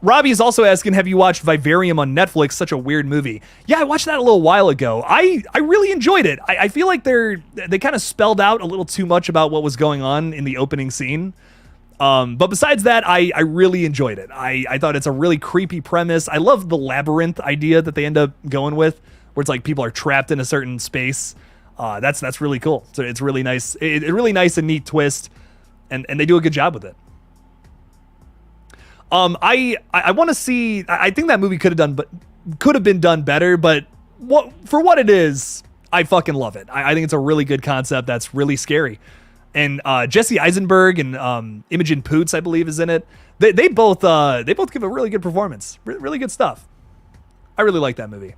Robbie is also asking, have you watched Vivarium on Netflix? Such a weird movie. Yeah, I watched that a little while ago. I really enjoyed it. I feel like they kind of spelled out a little too much about what was going on in the opening scene. But besides that, I really enjoyed it. I thought it's a really creepy premise. I love the labyrinth idea that they end up going with, where it's like people are trapped in a certain space. That's really cool. So it's really nice. It's really nice and neat twist, and they do a good job with it. I want to see. I think that movie could have been done better, but for what it is, I fucking love it. I think it's a really good concept that's really scary. And Jesse Eisenberg and Imogen Poots, I believe, is in it. They both give a really good performance. Really good stuff. I really like that movie.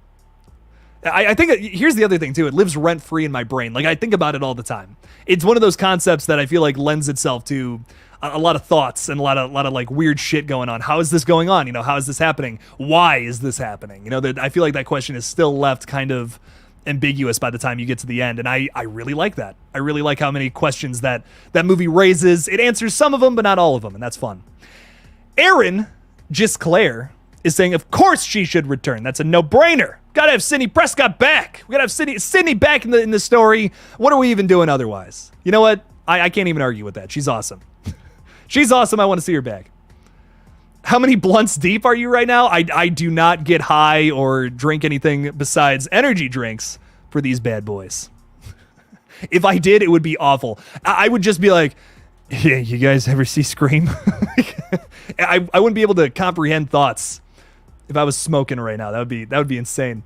I think here's the other thing too. It lives rent free in my brain. Like I think about it all the time. It's one of those concepts that I feel like lends itself to a lot of thoughts and a lot of like weird shit going on. How is this going on? You know, how is this happening? Why is this happening? You know, I feel like that question is still left kind of ambiguous by the time you get to the end, and I really like that. I really like how many questions that movie raises. It answers some of them, but not all of them, and that's fun. Aaron Gisclair is saying, of course she should return. That's a no-brainer. Gotta have Sidney Prescott back. We gotta have Sidney back in the story. What are we even doing otherwise? You know what? I can't even argue with that. She's awesome. She's awesome. I want to see her back. How many blunts deep are you right now? I do not get high or drink anything besides energy drinks for these bad boys. If I did, it would be awful. I would just be like, yeah, you guys ever see Scream? I wouldn't be able to comprehend thoughts if I was smoking right now. That would be insane.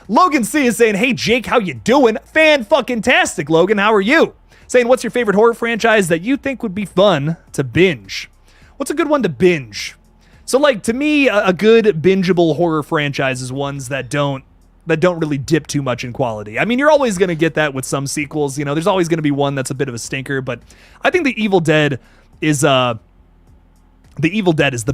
Logan C is saying, hey Jake, how you doing? Fan-fucking-tastic, Logan. How are you? Saying, what's your favorite horror franchise that you think would be fun to binge? What's a good one to binge? So, like, to me, a good bingeable horror franchise is ones that don't really dip too much in quality. I mean, you're always going to get that with some sequels. You know, there's always going to be one that's a bit of a stinker, but I think The Evil Dead is the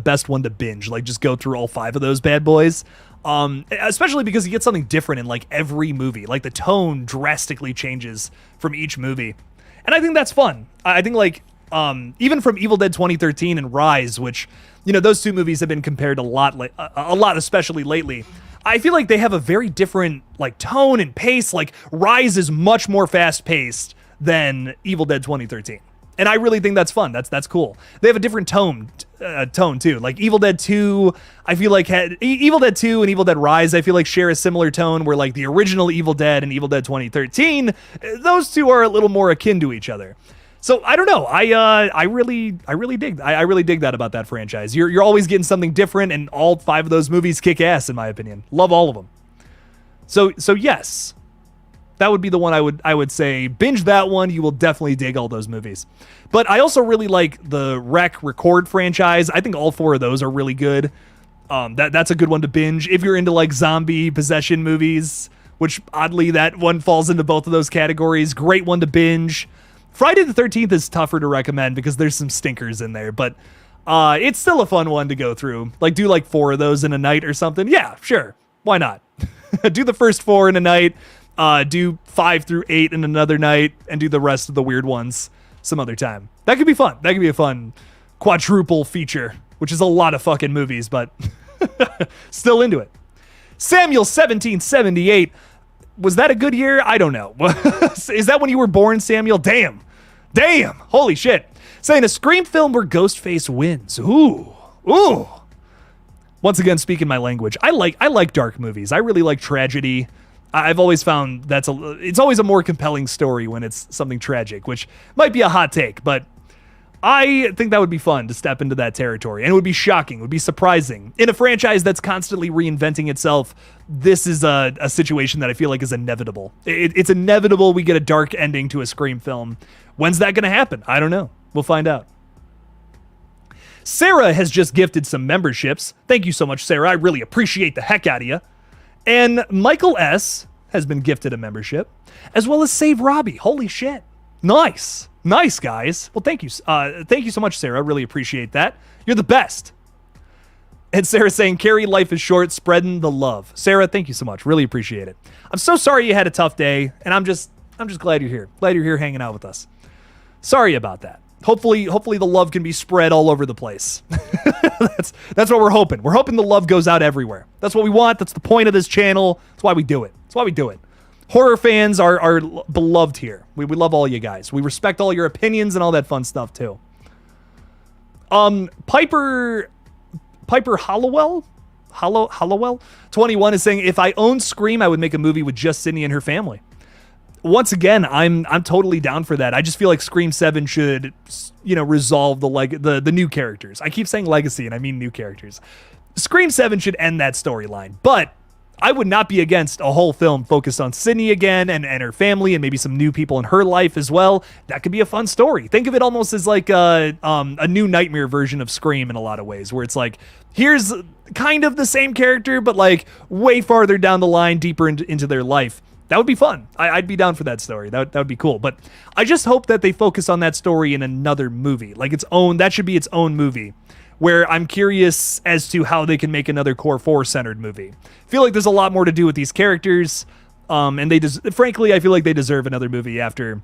best one to binge. Like, just go through all 5 of those bad boys. Especially because you get something different in, like, every movie. Like, the tone drastically changes from each movie. And I think that's fun. I think, like, even from Evil Dead 2013 and Rise, which, you know, those 2 movies have been compared a lot, especially lately. I feel like they have a very different, like, tone and pace. Like, Rise is much more fast-paced than Evil Dead 2013. And I really think that's fun. That's cool. They have a different tone too. Like Evil Dead 2, I feel like Evil Dead 2 and Evil Dead Rise, I feel like share a similar tone where like the original Evil Dead and Evil Dead 2013, those 2 are a little more akin to each other. So I don't know. I really dig that about that franchise. You're always getting something different, and all 5 of those movies kick ass in my opinion. Love all of them. So yes. That would be the one I would say. Binge that one. You will definitely dig all those movies. But I also really like the Rec Record franchise. I think all 4 of those are really good. That's a good one to binge. If you're into like zombie possession movies, which oddly that one falls into both of those categories. Great one to binge. Friday the 13th is tougher to recommend because there's some stinkers in there. But it's still a fun one to go through. Like do like 4 of those in a night or something. Yeah, sure. Why not? Do the first 4 in a night. Do 5 through 8 in another night, and do the rest of the weird ones some other time. That could be fun. That could be a fun quadruple feature, which is a lot of fucking movies, but still into it. Samuel 1778. Was that a good year? I don't know. Is that when you were born, Samuel? Damn. Holy shit. Saying a Scream film where Ghostface wins. Ooh. Once again, speaking my language. I like dark movies. I really like tragedy. I've always found it's always a more compelling story when it's something tragic, which might be a hot take, but I think that would be fun to step into that territory, and it would be shocking, it would be surprising. In a franchise that's constantly reinventing itself, this is a situation that I feel like is inevitable. It's inevitable we get a dark ending to a Scream film. When's that going to happen? I don't know. We'll find out. Sarah has just gifted some memberships. Thank you so much, Sarah. I really appreciate the heck out of you. And Michael S. has been gifted a membership, as well as Save Robbie. Holy shit. Nice, guys. Well, thank you. Thank you so much, Sarah. I really appreciate that. You're the best. And Sarah's saying, Carrie, life is short, spreading the love. Sarah, thank you so much. Really appreciate it. I'm so sorry you had a tough day, and I'm just glad you're here. Glad you're here hanging out with us. Sorry about that. Hopefully the love can be spread all over the place. That's what we're hoping. We're hoping the love goes out everywhere. That's what we want. That's the point of this channel. That's why we do it. Horror fans are beloved here. We love all you guys. We respect all your opinions and all that fun stuff too. Piper Hollowell Hollowell 21 is saying, if I owned Scream, I would make a movie with just Sidney and her family. Once again, I'm totally down for that. I just feel like Scream 7 should, resolve the new characters. I keep saying legacy, and I mean new characters. Scream 7 should end that storyline, but I would not be against a whole film focused on Sidney again and her family and maybe some new people in her life as well. That could be a fun story. Think of it almost as like a new Nightmare version of Scream in a lot of ways, where it's like, here's kind of the same character, but like way farther down the line, deeper into their life. That would be fun. I'd be down for that story. That would be cool. But I just hope that they focus on that story in another movie, like its own. That should be its own movie, where I'm curious as to how they can make another Core 4 centered movie. I feel like there's a lot more to do with these characters, and frankly, I feel like they deserve another movie after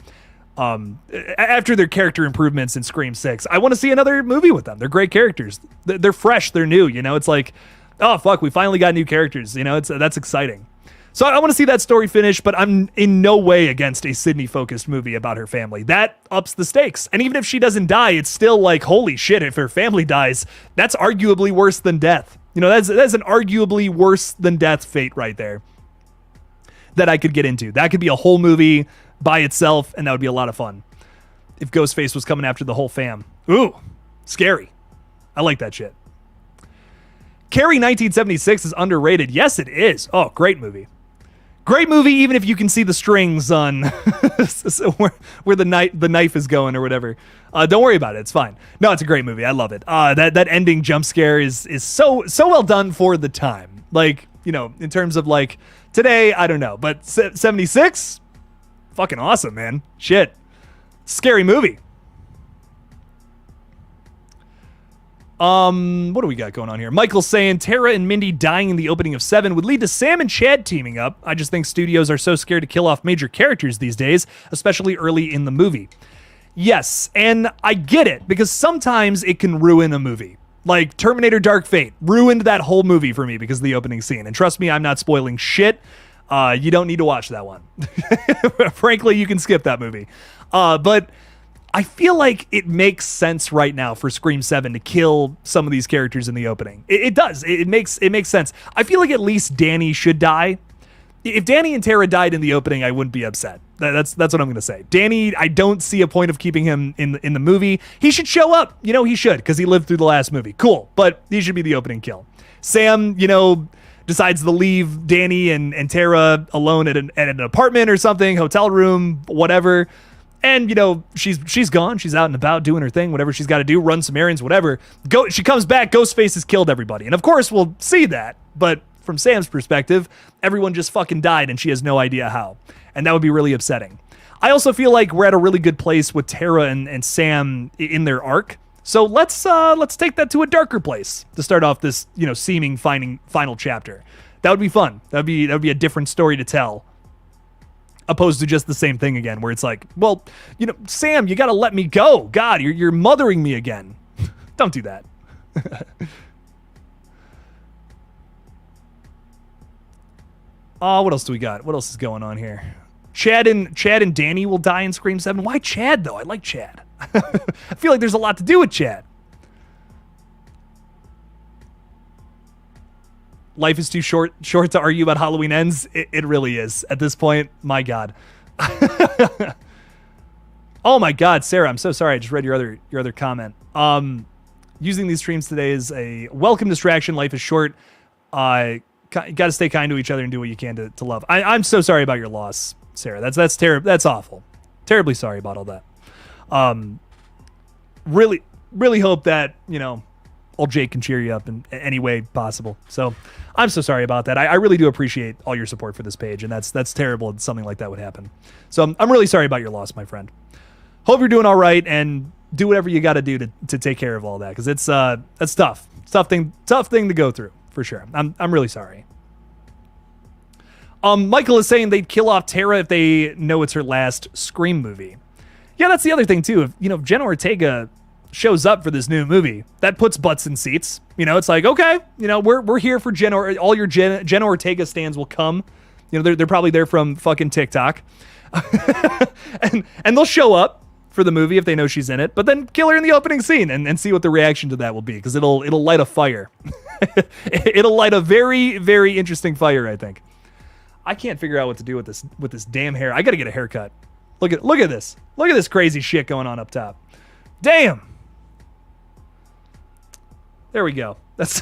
their character improvements in Scream 6. I want to see another movie with them. They're great characters. They're fresh. They're new. It's like, oh fuck, we finally got new characters. That's exciting. So I want to see that story finish, but I'm in no way against a Sidney-focused movie about her family. That ups the stakes. And even if she doesn't die, it's still like, holy shit, if her family dies, that's arguably worse than death. That's an arguably worse than death fate right there that I could get into. That could be a whole movie by itself, and that would be a lot of fun. If Ghostface was coming after the whole fam. Ooh, scary. I like that shit. Carrie 1976 is underrated. Yes, it is. Oh, great movie. Great movie, even if you can see the strings on where the knife is going or whatever. Don't worry about it. It's fine. No, it's a great movie. I love it. That ending jump scare is so well done for the time. Like, in terms of like today, I don't know. But 76, fucking awesome, man. Shit. Scary movie. What do we got going on here? Michael's saying Tara and Mindy dying in the opening of 7 would lead to Sam and Chad teaming up. I just think studios are so scared to kill off major characters these days, especially early in the movie. Yes, and I get it, because sometimes it can ruin a movie. Like Terminator Dark Fate ruined that whole movie for me because of the opening scene. And trust me, I'm not spoiling shit. You don't need to watch that one. Frankly, you can skip that movie. But I feel like it makes sense right now for Scream 7 to kill some of these characters in the opening. It does. It makes sense. I feel like at least Danny should die. If Danny and Tara died in the opening, I wouldn't be upset. That's what I'm going to say. Danny, I don't see a point of keeping him in the movie. He should show up. He should, because he lived through the last movie. Cool, but he should be the opening kill. Sam, decides to leave Danny and Tara alone at an apartment or something, hotel room, whatever. And, she's gone. She's out and about doing her thing, whatever she's got to do, run some errands, whatever. She comes back, Ghostface has killed everybody. And of course, we'll see that. But from Sam's perspective, everyone just fucking died and she has no idea how. And that would be really upsetting. I also feel like we're at a really good place with Tara and Sam in their arc. So let's take that to a darker place to start off this, seeming final chapter. That would be fun. That would be a different story to tell. Opposed to just the same thing again, where it's like, well, Sam, you got to let me go. God, you're mothering me again. Don't do that. What else do we got? What else is going on here? Chad and Danny will die in Scream 7. Why Chad, though? I like Chad. I feel like there's a lot to do with Chad. Life is too short to argue about Halloween Ends. It really is. At this point, my God. Oh my God, Sarah, I'm so sorry. I just read your other comment. Using these streams today is a welcome distraction. Life is short. Got to stay kind to each other and do what you can to love. I'm so sorry about your loss, Sarah. That's terrible. That's awful. Terribly sorry about all that. Really hope that, old Jake can cheer you up in any way possible. So I'm so sorry about that. I really do appreciate all your support for this page, and that's terrible that something like that would happen. So I'm really sorry about your loss, my friend. Hope you're doing all right, and do whatever you got to do to take care of all that, because that's tough. Tough thing to go through for sure. I'm really sorry. Michael is saying they'd kill off Tara if they know it's her last Scream movie. Yeah, that's the other thing too. If Jenna Ortega shows up for this new movie, that puts butts in seats. It's like, okay, we're here for Jenna. All your Jenna Ortega stands will come. They're probably there from fucking TikTok, and they'll show up for the movie if they know she's in it. But then kill her in the opening scene and see what the reaction to that will be, because it'll light a fire. It'll light a very, very interesting fire, I think. I can't figure out what to do with this damn hair. I got to get a haircut. Look at this. Look at this crazy shit going on up top. Damn. There we go. That's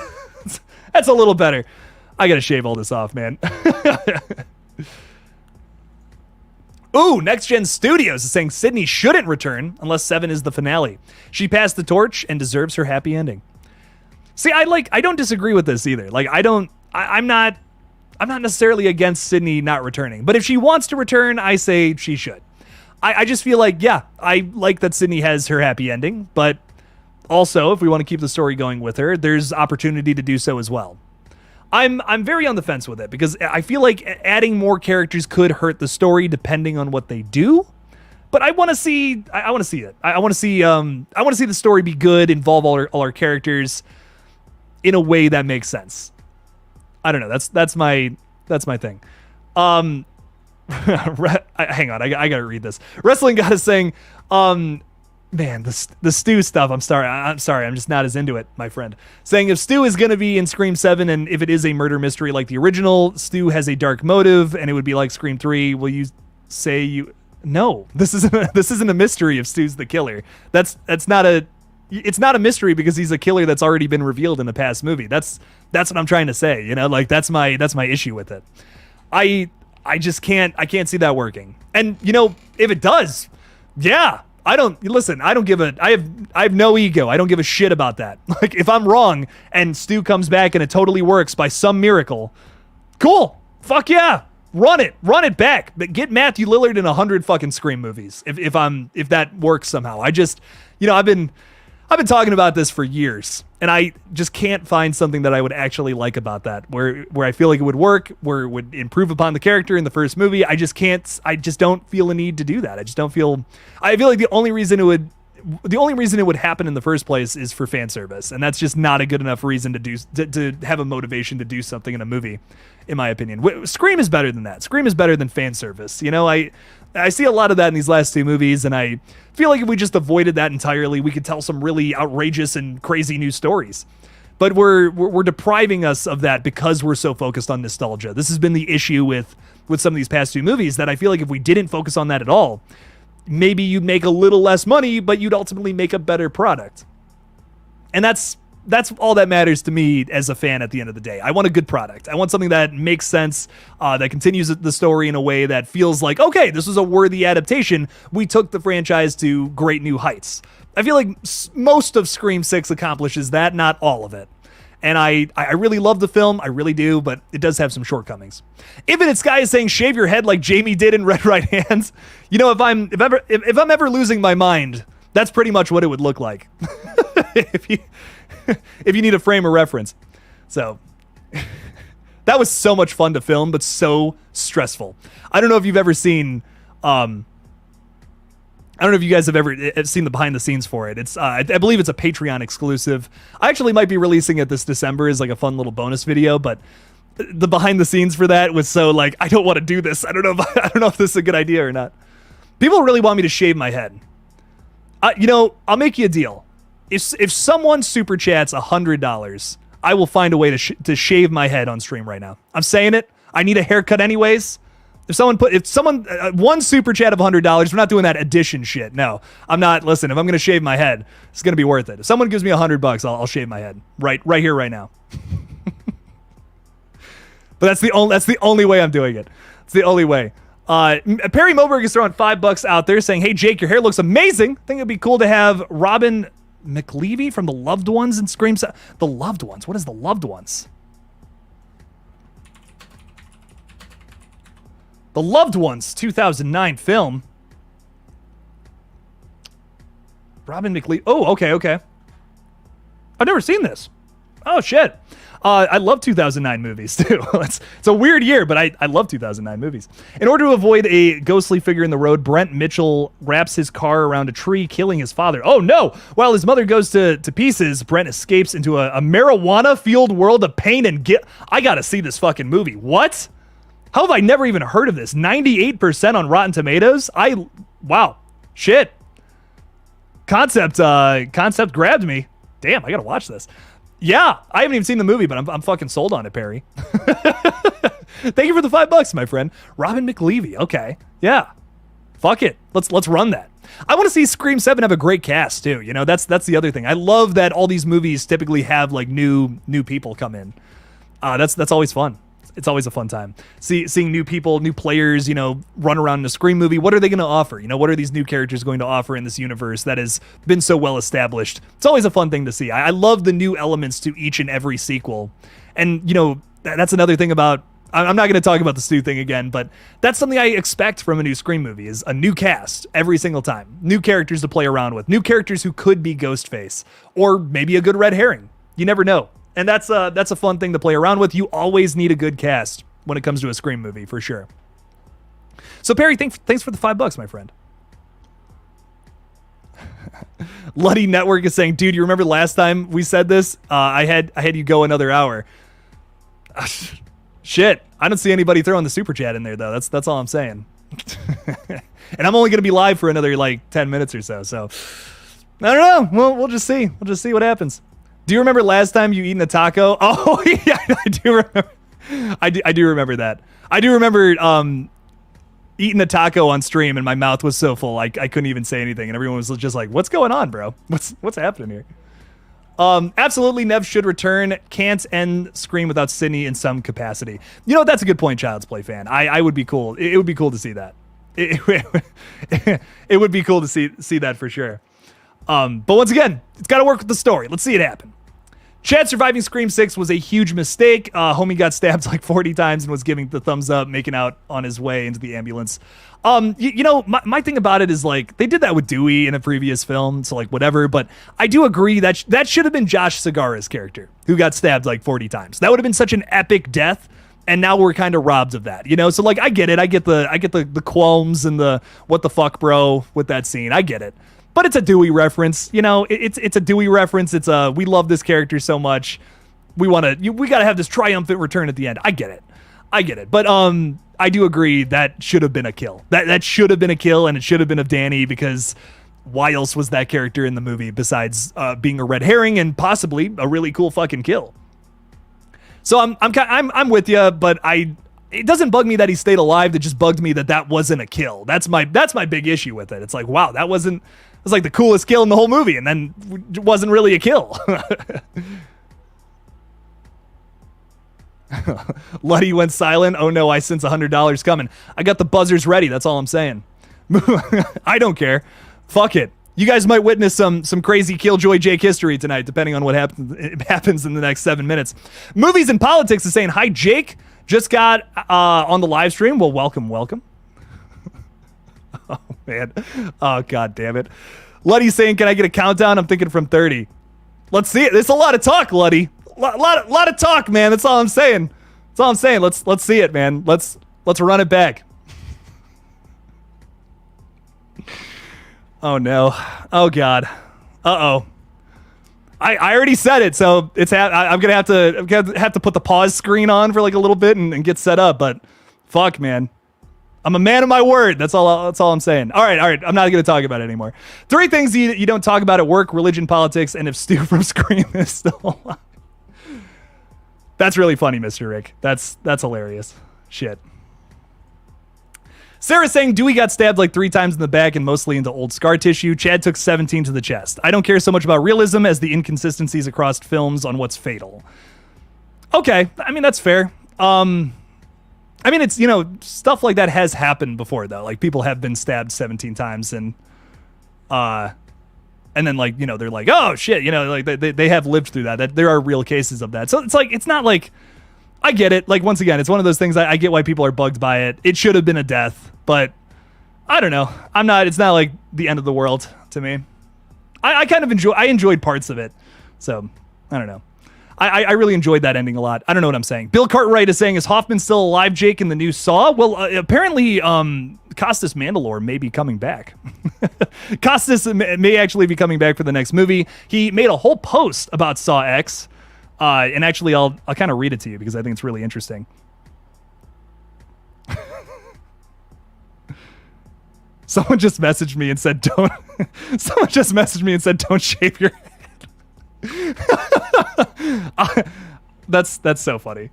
a little better. I got to shave all this off, man. Ooh, Next Gen Studios is saying Sidney shouldn't return unless 7 is the finale. She passed the torch and deserves her happy ending. See, I don't disagree with this either. Like, I'm not necessarily against Sidney not returning, but if she wants to return, I say she should. I just feel like, yeah, I like that Sidney has her happy ending, but also if we want to keep the story going with her, there's opportunity to do so as well. I'm very on the fence with it because I feel like adding more characters could hurt the story depending on what they do. But I want to see it. I want to see the story be good, involve all our characters in a way that makes sense. I don't know. That's my thing. Hang on, I gotta read this. Wrestling God is saying, man, the Stu stuff. I'm sorry. I'm just not as into it, my friend. Saying if Stu is gonna be in Scream 7 and if it is a murder mystery like the original, Stu has a dark motive and it would be like Scream 3. Will you say you? No, this isn't a mystery if Stu's the killer. It's not a mystery because he's a killer that's already been revealed in the past movie. That's what I'm trying to say. You know, like that's my issue with it. I just can't see that working. And you know, if it does, yeah. I have no ego. I don't give a shit about that. Like, if I'm wrong and Stu comes back and it totally works by some miracle, cool. Fuck yeah. Run it back. But get Matthew Lillard in 100 fucking Scream movies. If that works somehow. I've been talking about this for years, and I just can't find something that I would actually like about that, where I feel like it would work, where it would improve upon the character in the first movie. I just don't feel a need to do that. I feel like the only reason it would happen in the first place is for fan service, and that's just not a good enough reason to have a motivation to do something in a movie, in my opinion. Scream is better than that. Scream is better than fan service. You know, I see a lot of that in these last two movies, and I feel like if we just avoided that entirely, we could tell some really outrageous and crazy new stories. But we're depriving us of that because we're so focused on nostalgia. This has been the issue with some of these past two movies, that I feel like if we didn't focus on that at all, maybe you'd make a little less money, but you'd ultimately make a better product. And that's all that matters to me as a fan at the end of the day. I want a good product. I want something that makes sense, that continues the story in a way that feels like, okay, this was a worthy adaptation. We took the franchise to great new heights. I feel like most of Scream 6 accomplishes that, not all of it. And I really love the film, I really do, but it does have some shortcomings. Infinite Sky is saying shave your head like Jamie did in Red Right Hands. You know, if I'm ever losing my mind, that's pretty much what it would look like. If you need a frame of reference. So that was so much fun to film, but so stressful. I don't know if you've ever seen I don't know if you guys have ever seen the behind the scenes for it. It's I believe it's a Patreon exclusive. I actually might be releasing it this December as like a fun little bonus video, but the behind the scenes for that was so like, I don't want to do this. I don't know if this is a good idea or not. People really want me to shave my head. You know, I'll make you a deal. If someone super chats $100, I will find a way to shave my head on stream right now. I'm saying it. I need a haircut anyways. If someone one super chat of $100, we're not doing that addition shit. No, I'm not. Listen, if I'm gonna shave my head, it's gonna be worth it. If someone gives me $100, I'll shave my head right here, right now. But that's the only way I'm doing it. It's the only way. Perry Moberg is throwing $5 out there saying, "Hey Jake, your hair looks amazing. Think it'd be cool to have Robin McLeavy from The Loved Ones in Scream." The Loved Ones. What is The Loved Ones? The Loved Ones 2009 film. Robin McLeavy. Oh, okay. I've never seen this. Oh shit. I love 2009 movies too. It's a weird year, but I love 2009 movies. In order to avoid a ghostly figure in the road, Brent Mitchell wraps his car around a tree, killing his father. Oh no! While his mother goes to pieces, Brent escapes into a marijuana-fueled world of pain and guilt. I gotta see this fucking movie. What? How have I never even heard of this? 98% on Rotten Tomatoes? Wow. Shit. Concept grabbed me. Damn, I gotta watch this. Yeah, I haven't even seen the movie, but I'm fucking sold on it, Perry. Thank you for the $5, my friend. Robin McLeavy. Okay, yeah, fuck it. Let's run that. I want to see Scream 7 have a great cast too. You know, that's the other thing. I love that all these movies typically have like new people come in. That's always fun. It's always a fun time. Seeing new people, new players, you know, run around in a Scream movie. What are they going to offer? You know, what are these new characters going to offer in this universe that has been so well established? It's always a fun thing to see. I love the new elements to each and every sequel. And, you know, that's another thing about, I'm not going to talk about the Stu thing again, but that's something I expect from a new Scream movie is a new cast every single time. New characters to play around with. New characters who could be Ghostface. Or maybe a good red herring. You never know. And that's a fun thing to play around with. You always need a good cast when it comes to a Scream movie, for sure. So Perry, thanks for the $5, my friend. Luddy Network is saying, dude, you remember last time we said this? I had you go another hour. Shit, I don't see anybody throwing the super chat in there though. That's all I'm saying. And I'm only gonna be live for another like 10 minutes or so. So I don't know. We'll just see. We'll just see what happens. Do you remember last time you eaten a taco? Oh yeah, I do remember. I do remember that. I do remember eating a taco on stream and my mouth was so full I couldn't even say anything and everyone was just like, "What's going on, bro? What's happening here?" Absolutely, Nev should return. Can't end Scream without Sidney in some capacity. You know, that's a good point, Child's Play fan. I would be cool. It would be cool to see that. It would be cool to see that for sure. But once again, it's got to work with the story. Let's see it happen. Chad surviving Scream 6 was a huge mistake. Homie got stabbed like 40 times and was giving the thumbs up, making out on his way into the ambulance. You know, my thing about it is like, they did that with Dewey in a previous film, so like whatever, but I do agree that that should have been Josh Segarra's character, who got stabbed like 40 times. That would have been such an epic death, and now we're kind of robbed of that, you know? So like, I get it. I get the qualms and the what the fuck, bro, with that scene. I get it. But it's a Dewey reference, you know. It's a Dewey reference. It's we love this character so much. We gotta have this triumphant return at the end. I get it. But I do agree that should have been a kill. That should have been a kill, and it should have been of Danny, because why else was that character in the movie besides being a red herring and possibly a really cool fucking kill? So I'm with you, but it doesn't bug me that he stayed alive. It just bugged me that wasn't a kill. That's my big issue with it. It's like, wow, it was like the coolest kill in the whole movie, and then it wasn't really a kill. Luddy went silent. Oh no, I sense $100 coming. I got the buzzers ready. That's all I'm saying. I don't care. Fuck it. You guys might witness some crazy Killjoy Jake history tonight, depending on what happens in the next 7 minutes. Movies and Politics is saying, hi, Jake. Just got on the live stream. Well, welcome. Oh, man. Oh, God damn it. Luddy's saying, can I get a countdown? I'm thinking from 30. Let's see it. There's a lot of talk, Luddy. Lot of talk, man. That's all I'm saying. Let's see it, man. Let's run it back. Oh, no. Oh, God. Uh-oh. I already said it, so I'm gonna have to put the pause screen on for like a little bit and get set up. But fuck, man, I'm a man of my word. That's all I'm saying. All right. I'm not gonna talk about it anymore. 3 things you don't talk about at work: religion, politics, and if Stu from Scream is still alive. That's really funny, Mr. Rick. That's hilarious. Shit. Sarah's saying Dewey got stabbed like 3 times in the back and mostly into old scar tissue. Chad took 17 to the chest. I don't care so much about realism as the inconsistencies across films on what's fatal. Okay, I mean, that's fair. I mean, it's, you know, stuff like that has happened before, though. Like, people have been stabbed 17 times and then, like, you know, they're like, oh, shit, you know, like, they have lived through that. There are real cases of that. So it's like, it's not like, I get it. Like, once again, it's one of those things. I get why people are bugged by it. It should have been a death, but I don't know. It's not like the end of the world to me. I kind of enjoyed parts of it. So I don't know. I really enjoyed that ending a lot. I don't know what I'm saying. Bill Cartwright is saying, is Hoffman still alive, Jake, in the new Saw? Well, apparently, Costas Mandalore may be coming back. Costas may actually be coming back for the next movie. He made a whole post about Saw X. And actually, I'll kind of read it to you because I think it's really interesting. Someone just messaged me and said, don't shave your head. That's so funny.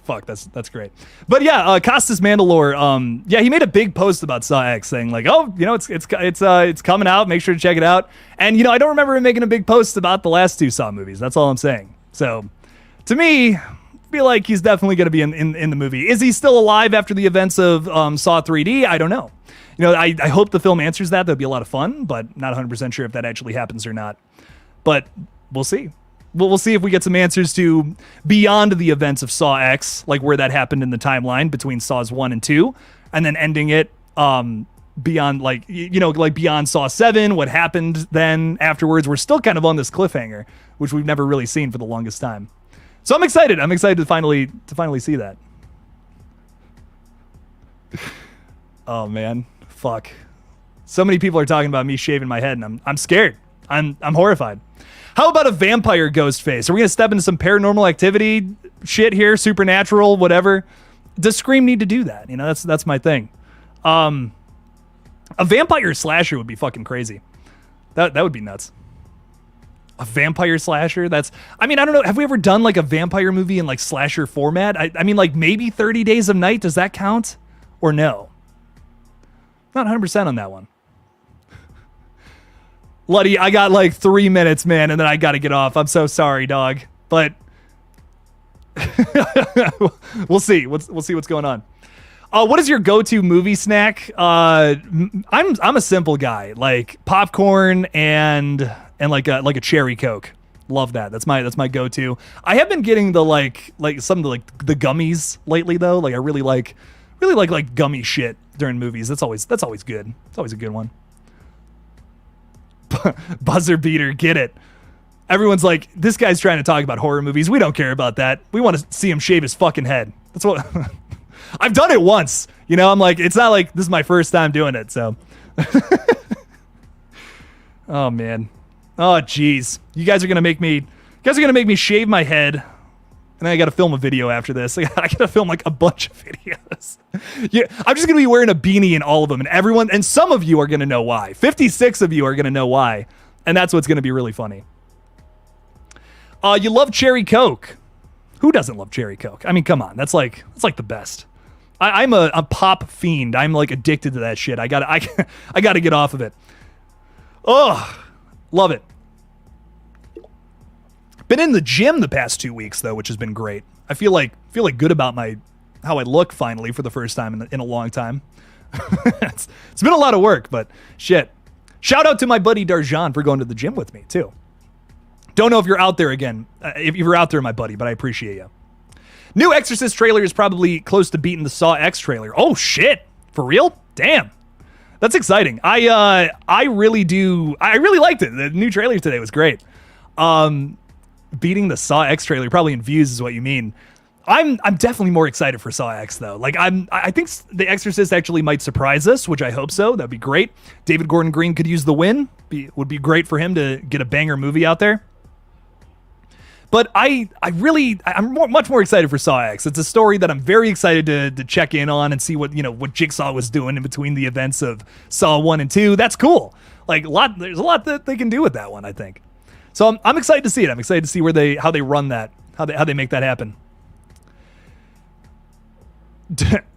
Fuck, that's great. But yeah, Costas Mandalore, yeah, he made a big post about Saw X saying like, oh, you know, it's coming out. Make sure to check it out. And you know, I don't remember him making a big post about the last two Saw movies. That's all I'm saying. So, to me, I feel like he's definitely going to be in the movie. Is he still alive after the events of Saw 3D? I don't know. You know, I hope the film answers that. That'd be a lot of fun, but not 100% sure if that actually happens or not. But we'll see. We'll see if we get some answers to beyond the events of Saw X, like where that happened in the timeline between Saws 1 and 2, and then ending it beyond, like, you know, like beyond Saw 7, what happened then afterwards. We're still kind of on this cliffhanger, which we've never really seen for the longest time. So I'm excited. I'm excited to finally see that. Oh man, fuck. So many people are talking about me shaving my head, and I'm scared. I'm horrified. How about a vampire ghost face? Are we gonna step into some paranormal activity shit here? Supernatural, whatever. Does Scream need to do that? You know, that's my thing. A vampire slasher would be fucking crazy. That would be nuts. A vampire slasher? I mean, I don't know. Have we ever done like a vampire movie in like slasher format? I mean, like maybe 30 Days of Night. Does that count? Or no? Not 100% on that one. Luddy, I got like 3 minutes, man, and then I got to get off. I'm so sorry, dog. But we'll see. We'll see what's going on. What is your go-to movie snack? I'm a simple guy, like popcorn and like a cherry Coke. Love that. That's my go-to. I have been getting the like some of the like the gummies lately though. Like I really like gummy shit during movies. That's always good. It's always a good one. Buzzer beater, get it. Everyone's like, this guy's trying to talk about horror movies. We don't care about that. We want to see him shave his fucking head. That's what I've done it once. You know, I'm like, it's not like this is my first time doing it, so. Oh man. Oh jeez. You guys are gonna make me shave my head. And then I gotta film a video after this. I gotta film like a bunch of videos. Yeah, I'm just gonna be wearing a beanie in all of them, and some of you are gonna know why. 56 of you are gonna know why, and that's what's gonna be really funny. You love cherry Coke. Who doesn't love cherry Coke? I mean, come on, that's like the best. I'm a pop fiend. I'm like addicted to that shit. I gotta get off of it. Oh, love it. Been in the gym the past 2 weeks though, which has been great. I feel like good about how I look finally for the first time in a long time. It's been a lot of work, but shit. Shout out to my buddy Darjan for going to the gym with me too. Don't know if you're out there again. If you're out there, my buddy, but I appreciate you. New Exorcist trailer is probably close to beating the Saw X trailer. Oh shit, for real? Damn, that's exciting. I really liked it. The new trailer today was great. Beating the Saw X trailer probably in views is what you mean. I'm definitely more excited for Saw X though. Like I think The Exorcist actually might surprise us, which I hope so. That'd be great. David Gordon Green could use the win. Would be great for him to get a banger movie out there. But I'm much more excited for Saw X. It's a story that I'm very excited to check in on and see what Jigsaw was doing in between the events of Saw 1 and 2. That's cool. Like there's a lot that they can do with that one, I think. So I'm excited to see it. I'm excited to see how they run that, how they make that happen.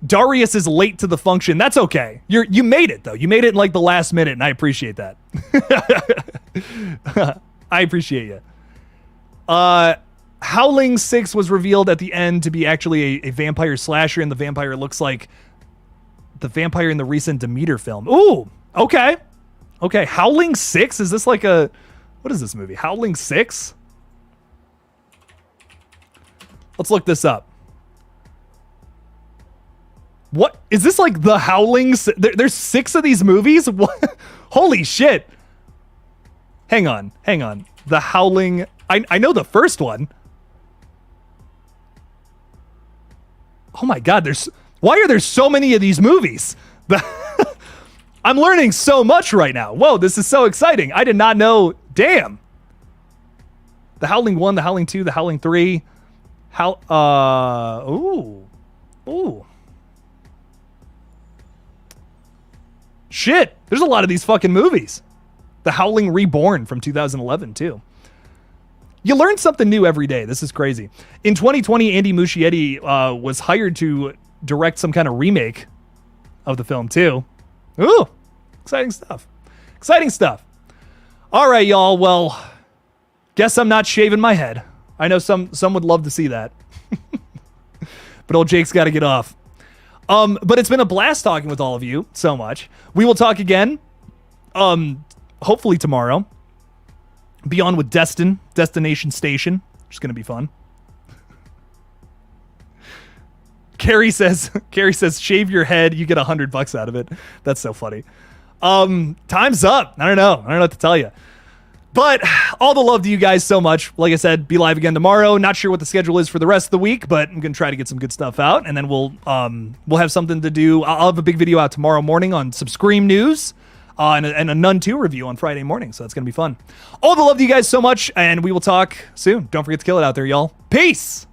Darius is late to the function. That's okay. You made it though. You made it in like the last minute, and I appreciate that. I appreciate you. Howling 6 was revealed at the end to be actually a vampire slasher, and the vampire looks like the vampire in the recent Demeter film. Ooh, okay. Okay, Howling 6? Is this like what is this movie? Howling 6? Let's look this up. What? Is this like the Howling? There's 6 of these movies? What? Holy shit. Hang on. The Howling... I know the first one. Oh my god, why are there so many of these movies? I'm learning so much right now. Whoa, this is so exciting. I did not know. Damn. The Howling 1, the Howling 2, the Howling 3. Ooh. Shit, there's a lot of these fucking movies. The Howling Reborn from 2011 too. You learn something new every day. This is crazy. In 2020, Andy Muschietti was hired to direct some kind of remake of the film too. Ooh, exciting stuff. Exciting stuff. All right, y'all. Well, guess I'm not shaving my head. I know some would love to see that. But old Jake's got to get off. But it's been a blast talking with all of you so much. We will talk again, hopefully tomorrow. Be on with Destination Station, which is going to be fun. Carrie says, shave your head, you get $100 out of it. That's so funny. Time's up. I don't know what to tell you. But all the love to you guys so much. Like I said, be live again tomorrow. Not sure what the schedule is for the rest of the week, but I'm going to try to get some good stuff out. And then we'll have something to do. I'll have a big video out tomorrow morning on some Scream news. And a Nun 2 review on Friday morning, so that's going to be fun. All the love to you guys so much, and we will talk soon. Don't forget to kill it out there, y'all. Peace!